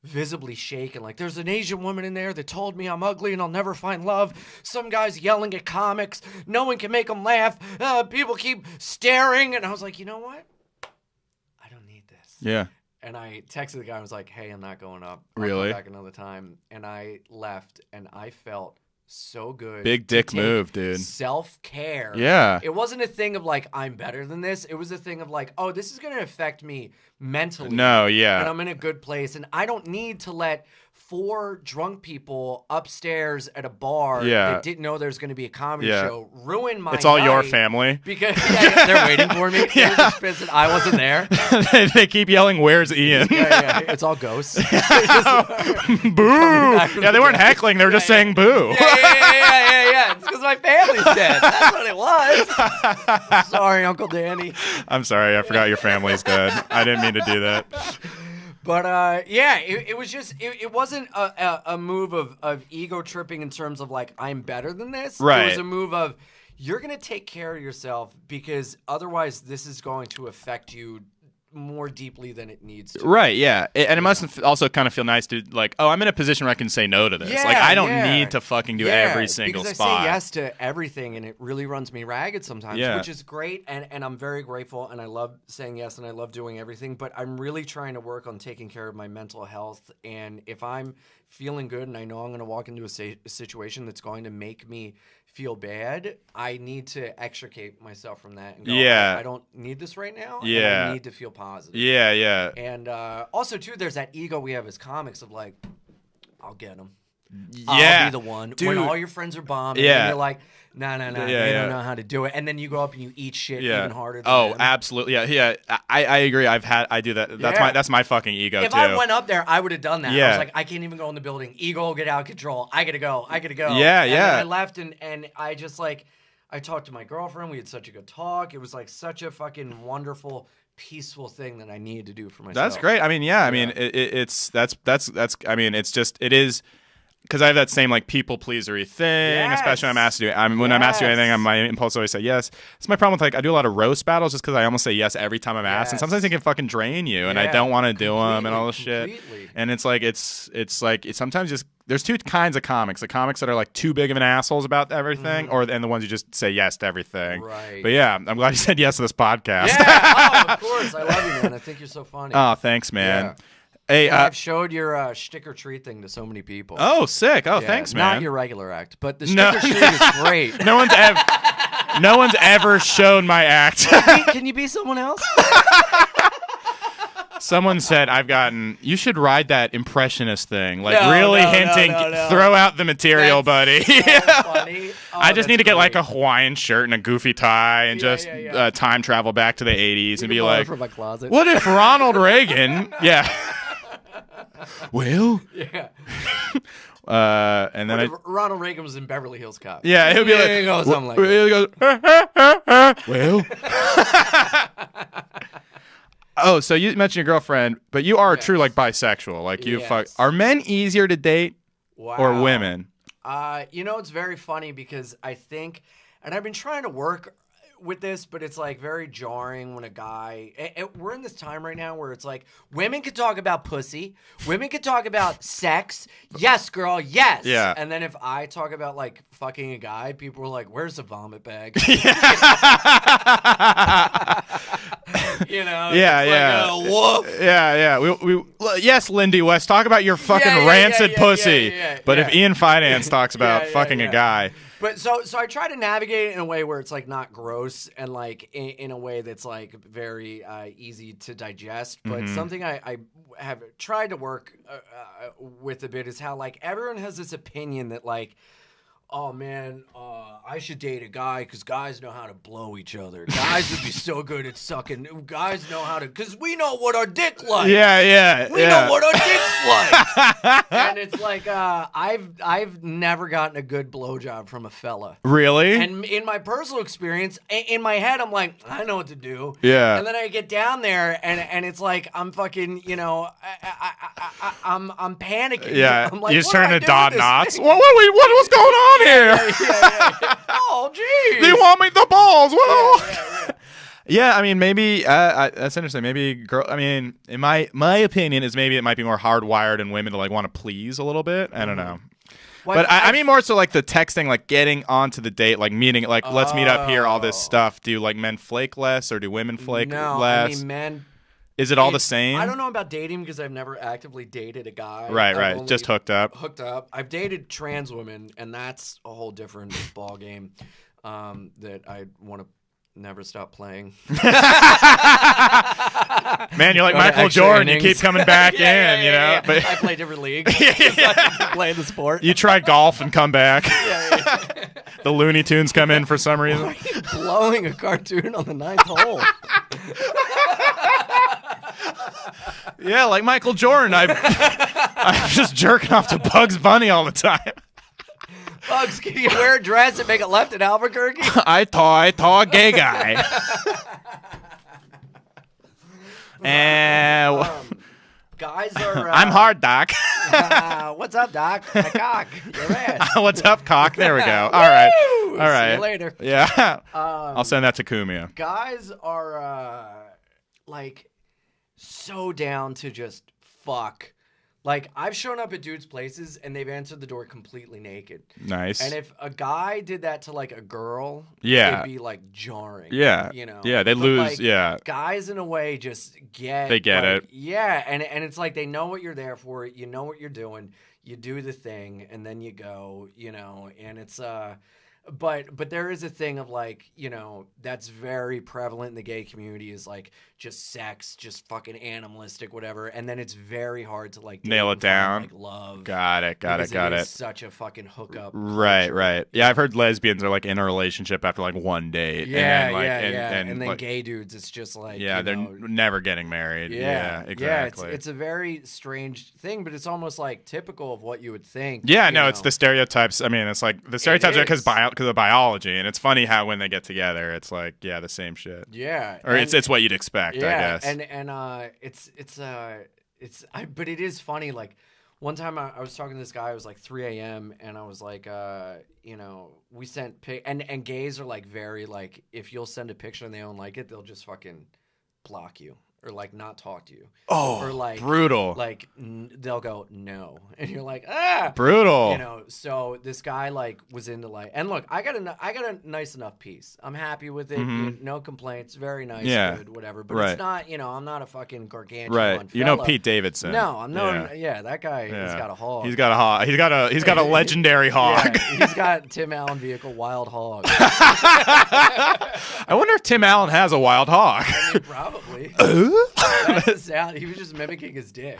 visibly shaken. Like, there's an Asian woman in there that told me I'm ugly and I'll never find love. Some guy's yelling at comics. No one can make them laugh. People keep staring. And I was like, you know what? I don't need this. Yeah. And I texted the guy and was like, hey, I'm not going up. I'll Really? come back another time. And I left, and I felt so good. Big to dick take move, dude. Self-care. Yeah. It wasn't a thing of like, I'm better than this. It was a thing of like, oh, this is going to affect me mentally. No, yeah. And I'm in a good place. And I don't need to let 4 drunk people upstairs at a bar that didn't know there's going to be a comedy show ruin my It's all night your family. because they're waiting for me. They're just pissed that I wasn't there. They keep yelling, "Where's Ian?" Yeah, it's all ghosts. Boo! Yeah, they weren't heckling; they were just saying boo. Yeah. It's because my family's dead. That's what it was. Sorry, Uncle Danny. I'm sorry, I forgot your family's dead. I didn't mean to do that. But it was just it wasn't a move of ego tripping in terms of like I'm better than this. Right. It was a move of you're gonna take care of yourself because otherwise this is going to affect you more deeply than it needs to. Right, yeah. And it must also kind of feel nice to, like, oh, I'm in a position where I can say no to this. Yeah, like, I don't need to fucking do every single because spot. I say yes to everything, and it really runs me ragged sometimes, which is great, and I'm very grateful, and I love saying yes, and I love doing everything, but I'm really trying to work on taking care of my mental health, and if I'm feeling good and I know I'm going to walk into a situation that's going to make me feel bad, I need to extricate myself from that and go, I don't need this right now, and I need to feel positive. Yeah. And also, too, there's that ego we have as comics of like, I'll get them. Yeah. I'll be the one. Dude. When all your friends are bombing, and you're like, no, you don't know how to do it. And then you go up and you eat shit even harder than them. Absolutely. Yeah. I agree. I do that. That's my fucking ego, if too. I went up there, I would have done that. Yeah. I was like, I can't even go in the building. Ego will get out of control. I gotta go. Yeah, and yeah. then I left and I just like, I talked to my girlfriend. We had such a good talk. It was like such a fucking wonderful, peaceful thing that I needed to do for myself. That's great. I mean, I mean, it's I mean, it's just, it is, because I have that same like people pleasery thing, especially when I'm asked to do it. When I'm asked to do anything, my impulse always say yes. It's my problem with like I do a lot of roast battles just because I almost say yes every time I'm asked, and sometimes they can fucking drain you, and I don't want to do them and all this shit. And it's like it's sometimes just there's two kinds of comics: the comics that are like too big of an assholes about everything, and the ones who just say yes to everything. Right. But yeah, I'm glad you said yes to this podcast. Yeah. Of course. I love you, man. I think you're so funny. Oh, thanks, man. Yeah. Hey, I've showed your stick or treat thing to so many people. Oh, sick! Oh, thanks, man. Not your regular act, but the stick or treat is great. No one's ever shown my act. Can you be someone else? Someone said you should ride that impressionist thing, like hinting. No. Throw out the material, That's buddy. So funny. I just need to get like great. a Hawaiian shirt and a goofy tie and just time travel back to the 80s and be like, from my closet. what if Ronald Reagan? Yeah. Well. Yeah. And then Ronald Reagan was in Beverly Hills Cop. Yeah, it would be like, goes something like he goes, well. Oh, so you mentioned your girlfriend, but you are a true like bisexual. Like you Are men easier to date or women? It's very funny because I think, and I've been trying to work with this, but it's like very jarring when a guy, we're in this time right now where it's like women could talk about pussy, women could talk about sex, yes girl, yes, and then if I talk about like fucking a guy, people are like, where's the vomit bag? Woof. Yes, Lindy West, talk about your fucking rancid pussy. But if Ian Fidance talks about fucking a guy. But so I try to navigate it in a way where it's like not gross and like in a way that's like very easy to digest. But something I have tried to work with a bit is how like everyone has this opinion that like, oh man, I should date a guy because guys know how to blow each other. Guys would be so good at sucking. Guys know how to, because we know what our dick likes. We know what our dick's like. And it's like, I've never gotten a good blowjob from a fella. Really? And in my personal experience, in my head, I'm like, I know what to do. Yeah. And then I get down there, and it's like I'm fucking, I'm panicking. Yeah. I'm like, you just what turn do I to do Don with this Knotts. thing? What's going on here? Oh, geez. Do you want me the balls? Yeah, I mean, maybe that's interesting. Maybe girl. I mean, in my opinion is maybe it might be more hardwired in women to like want to please a little bit. I don't know. Well, but I mean more so like the texting, like getting onto the date, like meeting, like let's meet up here, all this stuff. Do like men flake less or do women flake less? I mean Is it all the same? I don't know about dating because I've never actively dated a guy. Right, I've right. only Just hooked up. Hooked up. I've dated trans women, and that's a whole different ball game that I want to never stop playing. Man, you're like Michael Jordan. You keep coming back in, you know. Yeah. But I play different leagues. Play the sport. You tried golf and come back. Yeah. The Looney Tunes come in for some reason. Why are you blowing a cartoon on the 9th hole? Yeah, like Michael Jordan. I'm just jerking off to Bugs Bunny all the time. Bugs, can you wear a dress and make it left in Albuquerque? I thought gay guy. And guys are. I'm hard, Doc. What's up, Doc? My cock. Your ass. What's up, cock? There we go. All right. Woo! All right. See you later. Yeah. I'll send that to Kumia. Guys are like so down to just fuck. Like, I've shown up at dudes' places, and they've answered the door completely naked. Nice. And if a guy did that to, like, a girl, yeah, it'd be, like, jarring. Yeah. You know? Yeah, they lose, like, yeah. Guys, in a way, just get... They get like, it. Yeah, and it's like they know what you're there for. You know what you're doing. You do the thing, and then you go, you know, and it's... But there is a thing of, like, you know, that's very prevalent in the gay community is, like, just sex, just fucking animalistic, whatever. And then it's very hard to, like, nail it down. Find, like, love. Got it. It is such a fucking hookup. Right, culture. right. Yeah, I've heard lesbians are, like, in a relationship after, like, one date. Yeah, and then, like, and then like, gay dudes, it's just like, yeah, you they're know, never getting married. Yeah, exactly. Yeah, it's a very strange thing, but it's almost, like, typical of what you would think. Yeah, no, it's the stereotypes. I mean, it's like the stereotypes are because of biology, and it's funny how when they get together, it's like, yeah, the same shit. Yeah, or it's what you'd expect, I guess. But it is funny. Like one time I was talking to this guy. It was like 3 a.m. and I was like, you know, we sent and gays are like very like if you'll send a picture and they don't like it, they'll just fucking block you. Or like not talk to you. Oh, or like brutal. Like they'll go no, and you're like brutal. You know. So this guy like was into like, and look, I got a nice enough piece. I'm happy with it. Mm-hmm. No complaints. Very nice. Yeah. Good. Whatever. But it's not. You know, I'm not a fucking gargantuan. Right. You know Pete Davidson. No, I'm not. Yeah, that guy. Yeah. He's got a hog. He's got a hog. He's got a legendary hog. Yeah, he's got Tim Allen vehicle wild hog. I wonder if Tim Allen has a wild hog. I mean, probably. That's the sound. He was just mimicking his dick.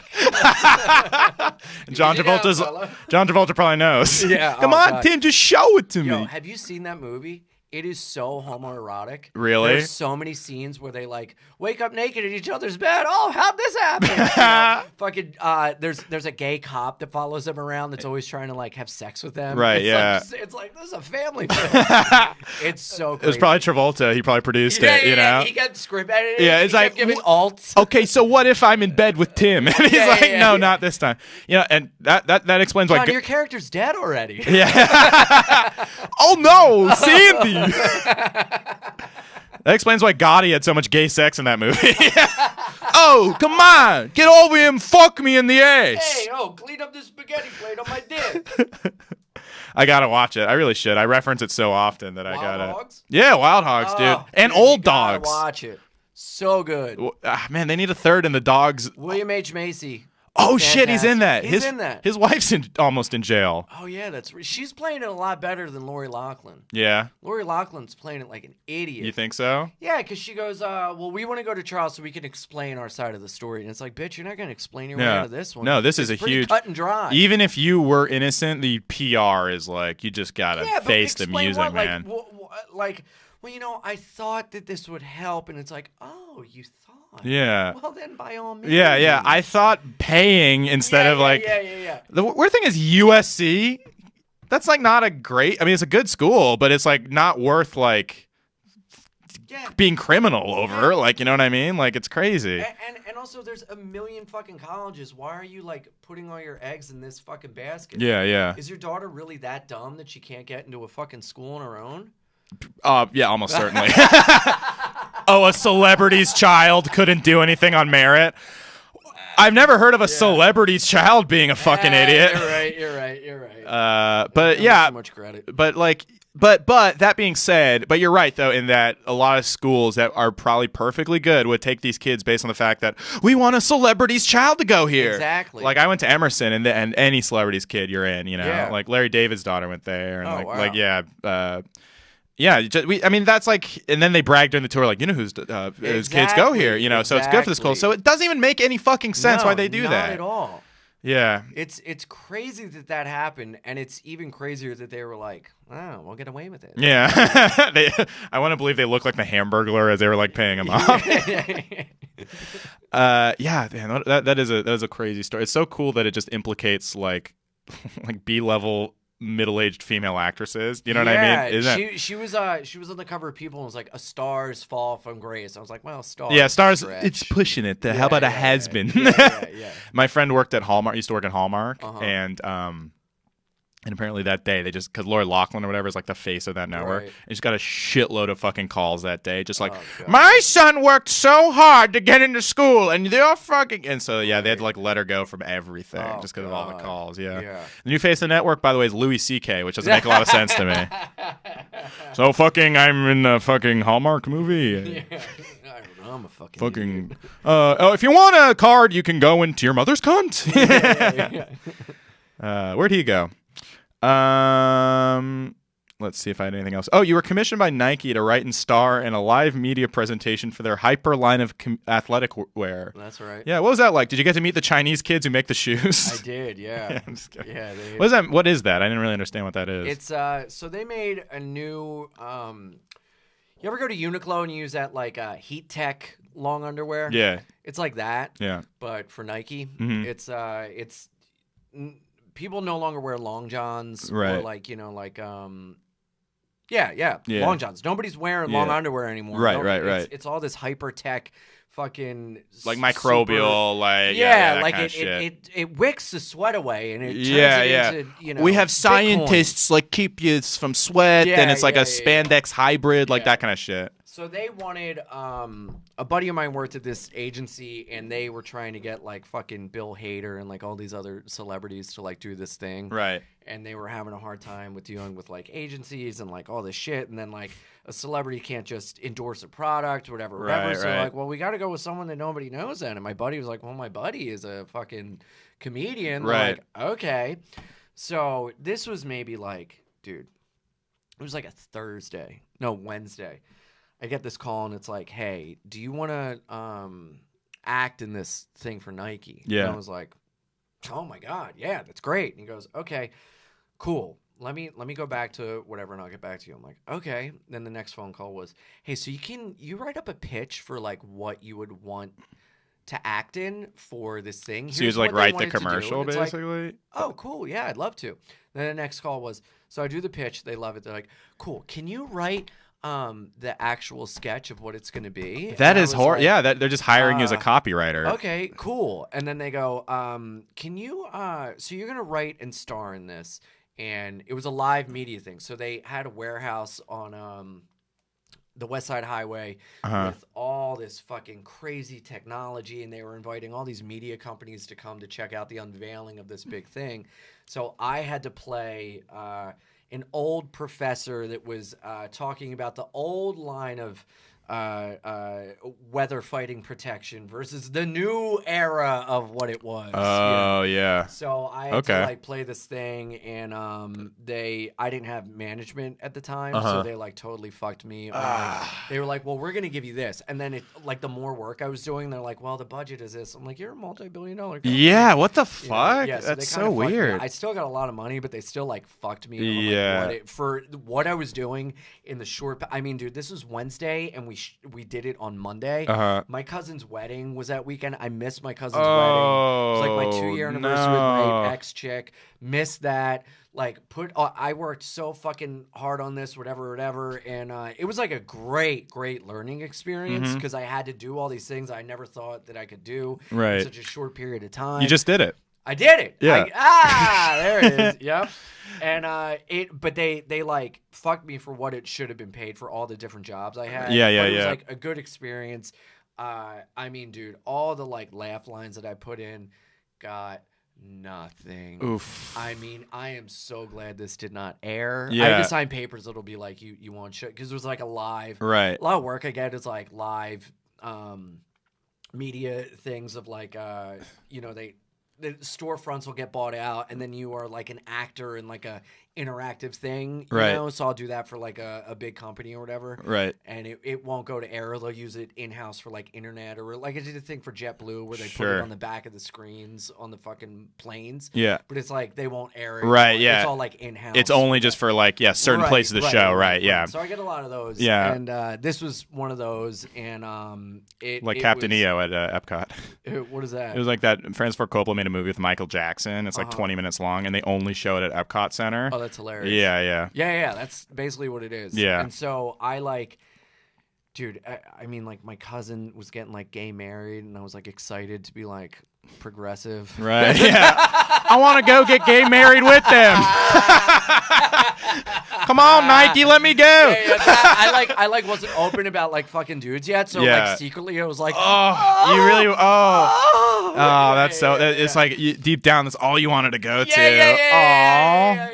John Travolta probably knows. Yeah. Come on, God. Tim, just show it to Yo, me. have you seen that movie? It is so homoerotic. Really? There's so many scenes where they like wake up naked in each other's bed. Oh, how'd this happen? You know, fucking there's a gay cop that follows them around that's always trying to like have sex with them. Right, it's yeah. Like, it's like this is a family film. It's so crazy. It was probably Travolta. He probably produced it, you know? He got script edited. Yeah, it's he like kept giving alts. Okay, so what if I'm in bed with Tim? And he's no, not this time. You know, and that explains why your character's dead already. Yeah. Oh no, Sandy. That explains why Gotti had so much gay sex in that movie. Oh, come on. Get over here and fuck me in the ass. Hey, clean up this spaghetti plate on my dick. I gotta watch it. I really should. I reference it so often that I gotta. Wild Hogs? Yeah, Wild Hogs, dude. And Old Dogs. Watch it. So good. Man, they need a third in the dogs. William H. Macy. Oh shit, he's in that. He's in that. His wife's almost in jail. Oh yeah, she's playing it a lot better than Lori Loughlin. Yeah. Lori Loughlin's playing it like an idiot. You think so? Yeah, because she goes, well, we want to go to trial so we can explain our side of the story. And it's like, bitch, you're not going to explain your way out of this one. No, this is it's a huge cut and dry. Even if you were innocent, the PR is like you just gotta face the music, what? man. Well, you know, I thought that this would help, and it's like, oh, you thought. Yeah. Well, then by all means. Yeah. I thought paying instead of like. Yeah. The weird thing is USC. That's like not a great. I mean, it's a good school, but it's like not worth like. Yeah. Being criminal over, like, you know what I mean? Like, it's crazy. And also, there's a million fucking colleges. Why are you like putting all your eggs in this fucking basket? Yeah. Is your daughter really that dumb that she can't get into a fucking school on her own? Yeah, almost certainly. Oh, a celebrity's child couldn't do anything on merit. I've never heard of a celebrity's child being a fucking idiot. You're right. But yeah, too much credit. But like, But that being said, but you're right though in that a lot of schools that are probably perfectly good would take these kids based on the fact that we want a celebrity's child to go here. Exactly. Like I went to Emerson, and any celebrity's kid you're in, Yeah. like Larry David's daughter went there, and Oh, wow. like yeah. I mean that's like, and then they bragged during the tour like whose kids go here, so it's good for the school. So it doesn't even make any fucking sense why they do that. Not at all. Yeah, it's crazy that happened, and it's even crazier that they were like, "Oh, we'll get away with it." Yeah, I want to believe they looked like the Hamburglar as they were like paying him off. Yeah, man, that is a crazy story. It's so cool that it just implicates like B-level middle-aged female actresses. You know what I mean? She was on the cover of People and was like, "A star's fall from grace." I was like, "Well, stars." Yeah, stars. Stretch. It's pushing it. How about a has-been? Yeah. My friend worked at Hallmark. Used to work at Hallmark, Uh-huh. and apparently that day they just, because Lori Loughlin or whatever is like the face of that network, Right. and she's got a shitload of fucking calls that day, just like, Oh, God. my son worked so hard to get into school, and they're fucking, and so yeah, they had to like let her go from everything just because of all the calls. Yeah. The new face of the network, by the way, is Louis C.K., which doesn't make a lot of sense to me. So fucking, I'm in a fucking Hallmark movie. Yeah. I'm a fucking idiot. If you want a card, you can go into your mother's cunt. Where'd he go? Let's see if I had anything else. Oh, you were commissioned by Nike to write and star in a live media presentation for their Hyper line of athletic wear. That's right. Yeah, what was that like? Did you get to meet the Chinese kids who make the shoes? I did, yeah. Yeah, I'm just kidding. Yeah, What is that? What is that? I didn't really understand what that is. It's so they made a new you ever go to Uniqlo and use that like Heat Tech long underwear? Yeah. It's like that. Yeah. But for Nike, Mhm. it's people no longer wear long johns or Right. like, long johns. Nobody's wearing long underwear anymore. Right, right. It's all this hyper tech fucking Like microbial, like yeah, that like kind of shit. it wicks the sweat away and it turns it into, We have Bitcoin. scientists like keep you from sweat, Yeah, and it's like yeah, a spandex hybrid, like Yeah. that kind of shit. So they wanted a buddy of mine worked at this agency and they were trying to get like fucking Bill Hader and like all these other celebrities to like do this thing. Right. And they were having a hard time with dealing with like agencies and like all this shit, and then like a celebrity can't just endorse a product or whatever. Right, So right. like, well, we got to go with someone that nobody knows then. And my buddy was like, well, my buddy is a fucking comedian. They're Right. like, okay. So this was maybe like, dude, it was like a Wednesday. I get this call and it's like, hey, do you want to act in this thing for Nike? Yeah. And I was like, oh my God, yeah, that's great. And he goes, okay, cool. Let me go back to whatever and I'll get back to you. I'm like, okay. Then the next phone call was, hey, so you write up a pitch for like what you would want to act in for this thing. So you Here's just like what they write the wanted to do. commercial, And it's like, basically. oh, cool. Yeah, I'd love to. Then the next call was, so I do the pitch. They love it. They're like, cool. Can you write the actual sketch of what it's going to be? That And I is was horrible. like, Yeah, they're just hiring you as a copywriter. okay, cool. And then they go, can you, so you're going to write and star in this. And it was a live media thing. So they had a warehouse on the West Side Highway with all this fucking crazy technology. And they were inviting all these media companies to come to check out the unveiling of this big thing. So I had to play an old professor that was talking about the old line of weather fighting protection versus the new era of what it was. Oh, yeah. So I had to like play this thing, and I didn't have management at the time, so they like totally fucked me. They were like, "Well, we're gonna give you this," and then it like the more work I was doing, they're like, "Well, the budget is this." I'm like, "You're a multi-billion-dollar company." Yeah, what the fuck? Yeah, so That's they kinda so fucked me. weird. I still got a lot of money, but they still like fucked me. And I'm Yeah. like, for what I was doing in the short. I mean, dude, this was Wednesday, and we did it on Monday. My cousin's wedding was that weekend. I missed my cousin's wedding. It was like my 2-year anniversary with my ex chick. Missed that. Like I worked so fucking hard on this, whatever, and it was like a great learning experience because I had to do all these things I never thought that I could do in such a short period of time. You just did it. I did it. Yeah. There it is. Yep. And but they like fucked me for what it should have been paid for all the different jobs I had. Yeah, But it was yeah. like a good experience. I mean, dude, all the like laugh lines that I put in got Nothing. Oof. I mean, I am so glad this did not air. I Yeah. had to sign papers that'll be like, you won't show, because it was like a live. Right. A lot of work I get is like live media things of like, the storefronts will get bought out, and then you are like an actor in like a interactive thing, you know? So I'll do that for like a big company or whatever. Right. And it won't go to air. They'll use it in-house for like internet, or like I did a thing for JetBlue where they put it on the back of the screens on the fucking planes. Yeah. But it's like they won't air it. Right, yeah. It's all like in-house. It's only just for like, certain places of the show, right, yeah. So I get a lot of those. Yeah. And this was one of those, and like Captain EO at Epcot. What is that? It was like that. Francis Ford Coppola made a movie with Michael Jackson. It's like 20 minutes long, and they only show it at Epcot Center. Oh, that's hilarious. Yeah. Yeah. That's basically what it is. Yeah. And so I like, dude, I mean, like my cousin was getting like gay married, and I was like excited to be like progressive. Right. Yeah. I want to go get gay married with them. Come on, Nike, let me go. Yeah, I wasn't open about like fucking dudes yet, so like secretly I was like, you really, that's so. It's like deep down, that's all you wanted to go to. Yeah.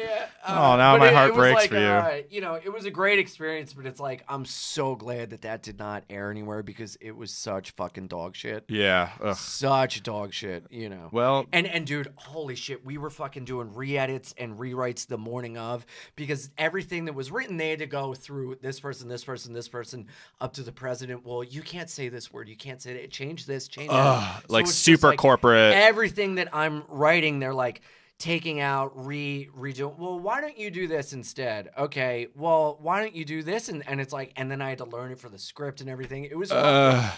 Oh, now my heart breaks for you. It was a great experience, but it's like I'm so glad that did not air anywhere, because it was such fucking dog shit. Yeah. Ugh. Such dog shit, Well, and dude, holy shit, we were fucking doing re-edits and rewrites the morning of, because everything that was written, they had to go through this person, up to the president. Well, you can't say this word. You can't say that. Change this, change that. So like it's super just, like, corporate. Everything that I'm writing, they're like, taking out, redoing. Well, why don't you do this instead? Okay, well, why don't you do this? And it's like, and then I had to learn it for the script and everything. It was nuts.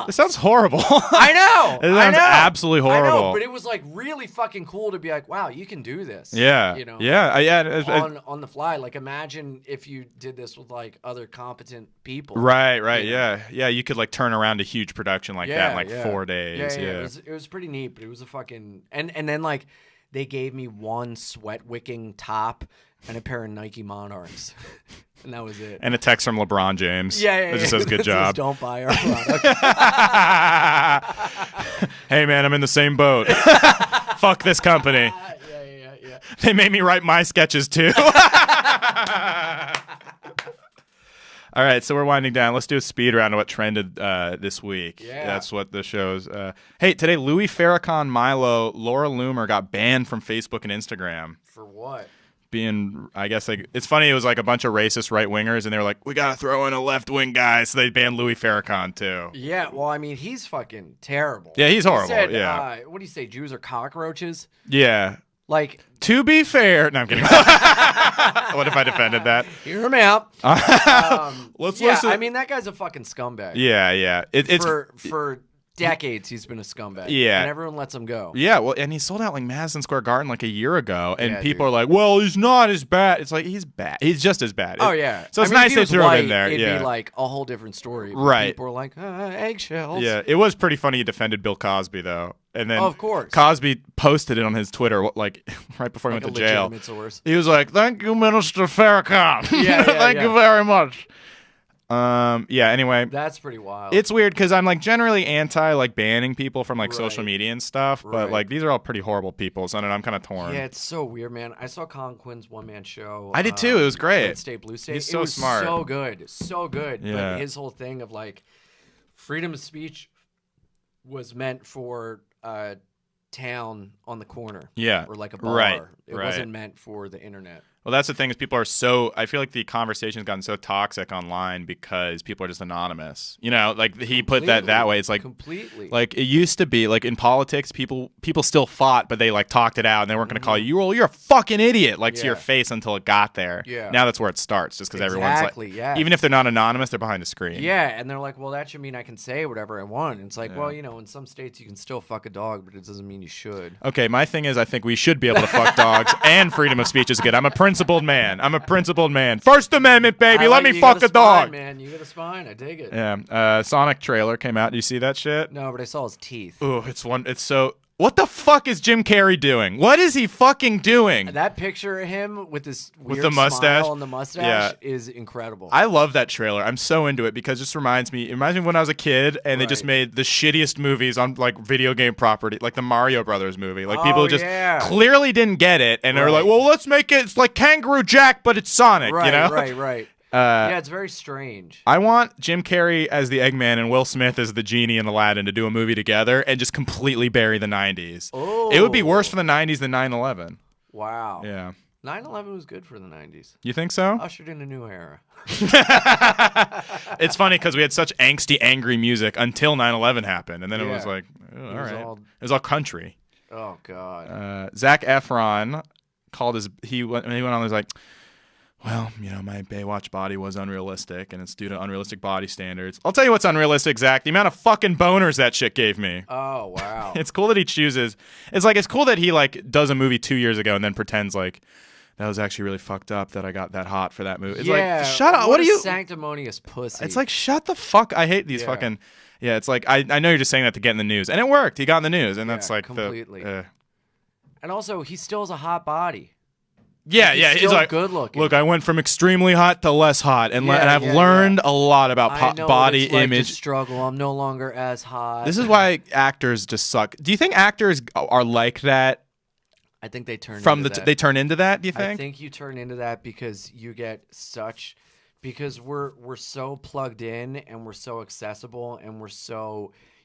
It sounds horrible. I know. It sounds absolutely horrible. I know, but it was like really fucking cool to be like, wow, you can do this. Yeah. Yeah. On the fly. Like, imagine if you did this with like other competent people. Right. Yeah. Yeah. You could like turn around a huge production like that in like 4 days. Yeah. It was pretty neat, but it was a fucking, and then like, they gave me one sweat wicking top and a pair of Nike Monarchs. And that was it. And a text from LeBron James. Yeah. It just says, good job. Don't buy our product. Hey, man, I'm in the same boat. Fuck this company. Yeah. They made me write my sketches, too. All right, so we're winding down. Let's do a speed round of what trended this week. Yeah. That's what the show's... Hey, today, Louis Farrakhan, Milo, Laura Loomer got banned from Facebook and Instagram. For what? Being, I guess, like, it's funny, it was like a bunch of racist right-wingers, and they were like, we got to throw in a left-wing guy, so they banned Louis Farrakhan, too. Yeah, well, I mean, he's fucking terrible. Yeah, he's horrible, He said, yeah. what do you say, Jews are cockroaches? Yeah. Like... To be fair... No, I'm kidding. What if I defended that? Hear him out. Let's yeah, listen. I mean, that guy's a fucking scumbag. Yeah. It's for decades he's been a scumbag. Yeah. And everyone lets him go. Yeah, well, and he sold out like Madison Square Garden like a year ago, and Yeah, people are like, well, he's not as bad. It's like, he's bad. He's just as bad. Oh, yeah. So it's I mean, nice if he they was threw him white, in there. It'd Yeah. be like a whole different story. But Right. People are like, eggshells. Yeah, it was pretty funny he defended Bill Cosby, though. And then Of course. Cosby posted it on his Twitter like right before Like he a went to jail. legitimate source. He was like, thank you, Minister Farrakhan. Yeah, Thank you very much. Anyway. That's pretty wild. It's weird because I'm like generally anti like banning people from like social Right. media and stuff, but Right. like these are all pretty horrible people, so I'm kind of torn. Yeah, it's so weird, man. I saw Colin Quinn's one-man show. I did too. It was great. Red State, Blue State. He's It so was smart. So good. So good. Yeah. But his whole thing of like freedom of speech was meant for town on the corner. Yeah. Or like a bar. Right. It wasn't meant for the internet. Well, that's the thing is people are so. I feel like the conversation's gotten so toxic online because people are just anonymous. You know, like he put that way. It's like completely. Like it used to be like in politics, people still fought, but they like talked it out and they weren't going to call you. Well, you're a fucking idiot, like to your face until it got there. Yeah. Now that's where it starts, just because everyone's like, even if they're not anonymous, they're behind a screen. Yeah, and they're like, well, that should mean I can say whatever I want. And it's like, well, you know, in some states you can still fuck a dog, but it doesn't mean you should. Okay, my thing is I think we should be able to fuck dogs, and freedom of speech is good. I'm a principled man. First Amendment, baby. Let me fuck a dog. Man, you got a spine. I dig it. Yeah. Sonic trailer came out. Do you see that shit? No, but I saw his teeth. Ooh, it's so. What the fuck is Jim Carrey doing? What is he fucking doing? That picture of him with this weird the mustache smile and the mustache is incredible. I love that trailer. I'm so into it because it just reminds me when I was a kid and they just made the shittiest movies on like video game property, like the Mario Brothers movie. Like people just clearly didn't get it and they're like, well, let's make it. It's like Kangaroo Jack, but it's Sonic. Right, you know? Right. Yeah, it's very strange. I want Jim Carrey as the Eggman and Will Smith as the genie in Aladdin to do a movie together and just completely bury the 90s. Oh. It would be worse for the 90s than 9/11. Wow. Yeah. 9/11 was good for the 90s. You think so? Ushered in a new era. It's funny because we had such angsty, angry music until 9/11 happened, and then it was like, oh, all right. It was all country. Oh, God. Zac Efron called he went on and was like, well, my Baywatch body was unrealistic, and it's due to unrealistic body standards. I'll tell you what's unrealistic, Zach. The amount of fucking boners that shit gave me. Oh, wow. It's cool that he chooses. It's cool that he, like, does a movie 2 years ago and then pretends, like, that was actually really fucked up that I got that hot for that movie. It's like, shut up. What are you? Sanctimonious pussy. It's like, shut the fuck. I hate these fucking. Yeah, it's like, I know you're just saying that to get in the news. And it worked. He got in the news. And that's like completely. And also, he still has a hot body. Yeah, He's like, good looking. Look, I went from extremely hot to less hot, and I've learned a lot about body image. To struggle. I'm no longer as hot. This is why actors just suck. Do you think actors are like that? I think they turn They turn into that. Do you think? I think you turn into that because you get because we're so plugged in and we're so accessible and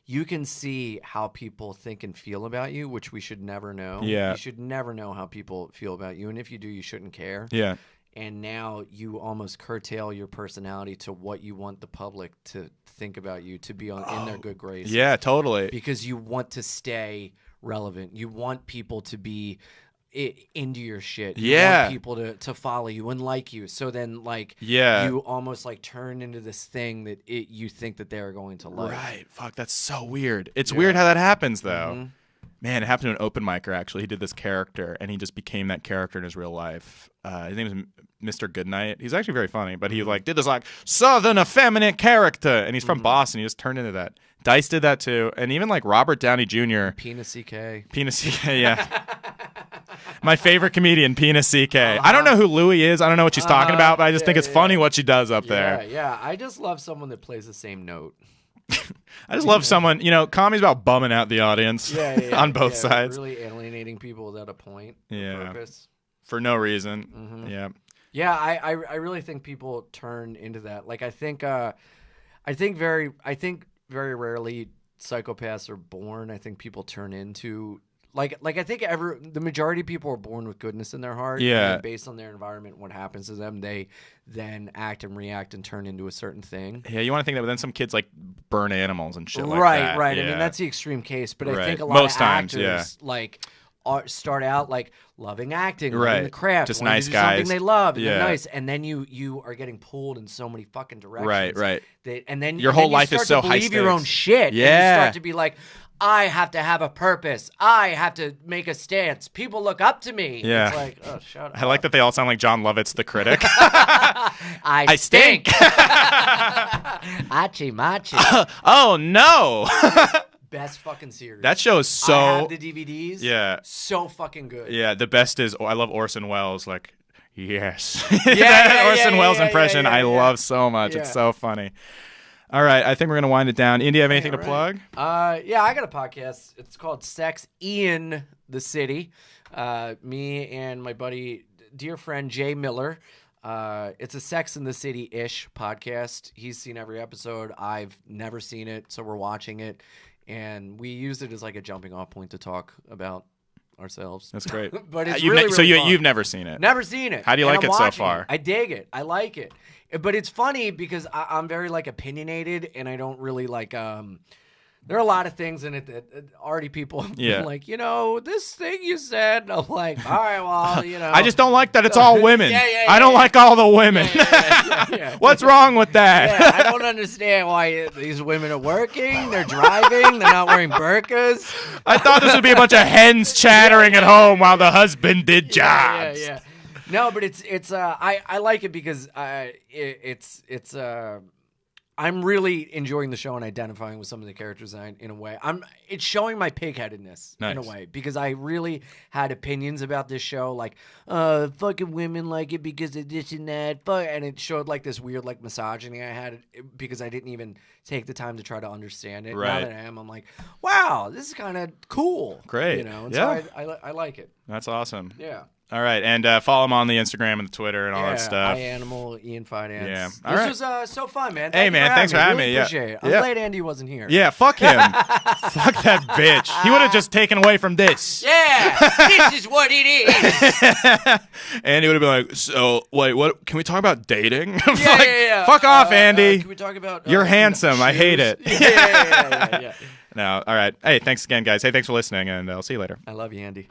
you can see how people think and feel about you, which we should never know. Yeah. You should never know how people feel about you. And if you do, you shouldn't care. Yeah. And now you almost curtail your personality to what you want the public to think about you, to be in their good graces. Yeah, totally. Because you want to stay relevant. You want people to be into your shit. You want people to follow you and like you. So then, you almost turn into this thing that you think that they're going to like. Right. Fuck, that's so weird. It's weird how that happens, though. Mm-hmm. Man, it happened to an open micer, actually. He did this character, and he just became that character in his real life. His name is Mr. Goodnight. He's actually very funny, but he did this southern effeminate character, and he's from Boston. He just turned into that. Dice did that too, and even Robert Downey Jr. Penis CK. Penis CK, yeah. My favorite comedian, Penis CK. I don't know who Louie is. I don't know what she's talking about, but I just think it's funny what she does up there. Yeah, I just love someone that plays the same note. I just love someone, comedy's about bumming out the audience on both sides. Really alienating people without a point or purpose. For no reason. Mm-hmm. Yeah. Yeah, I really think people turn into that. I think very rarely psychopaths are born. I think people turn into I think the majority of people are born with goodness in their heart. Yeah. And based on their environment, what happens to them, they then act and react and turn into a certain thing. Yeah, you want to think that, but then some kids burn animals and shit like that. Right. Yeah. I mean, that's the extreme case, but I think a lot of actors start out loving acting, loving the craft, just wanting nice to do guys, something they love, and they're nice, and then you are getting pulled in so many fucking directions. Right. And then your whole life is so high stakes. You believe your own shit. Yeah. And you start to be like, I have to have a purpose. I have to make a stance. People look up to me. Yeah. It's like, oh, shut up. I like that they all sound like John Lovitz, the critic. I stink. Achi machi. Oh, no. Best fucking series. That show is so... I have the DVDs. Yeah. So fucking good. Yeah, the best is... I love Orson Welles. Yes. Orson Welles impression I love so much. Yeah. It's so funny. All right, I think we're going to wind it down. Indy, have anything to plug? Yeah, I got a podcast. It's called Sex in the City. Me and my buddy, dear friend Jay Miller. It's a Sex in the City-ish podcast. He's seen every episode. I've never seen it, so we're watching it. And we use it as a jumping off point to talk about ourselves. That's great. But it's really fun. You've never seen it? Never seen it. How do you like it so far? I dig it. I like it. But it's funny because I'm very opinionated, and I don't really there are a lot of things in it that already people this thing you said. And I'm like, all right, well, I just don't like that it's all women. I don't like all the women. Yeah. What's wrong with that? Yeah, I don't understand why these women are working. They're driving. They're not wearing burqas. I thought this would be a bunch of hens chattering at home while the husband did jobs. Yeah. No, but it's I like it because I'm really enjoying the show and identifying with some of the characters in a way. It's showing my pigheadedness in a way because I really had opinions about this show, like fucking women like it because of this and that, and it showed like this weird like misogyny I had because I didn't even take the time to try to understand it. Right. Now that I am, I'm like, wow, this is kind of cool. Great. You know, and Yeah. so I like it. That's awesome. Yeah. All right, and follow him on the Instagram and the Twitter and all that stuff. iAnimal, Ian Fidance. Yeah. This was so fun, man. Hey, man, thanks for having me. Really Yeah. appreciate it. I'm Yeah. glad Andy wasn't here. Yeah, fuck him. Fuck that bitch. He would have just taken away from this. Yeah, this is what it is. Andy would have been like, so, wait, what? Can we talk about dating? Yeah. Fuck off, Andy. Can we talk about... You're handsome. I hate it. Yeah. No, all right. Hey, thanks again, guys. Hey, thanks for listening, and I'll see you later. I love you, Andy.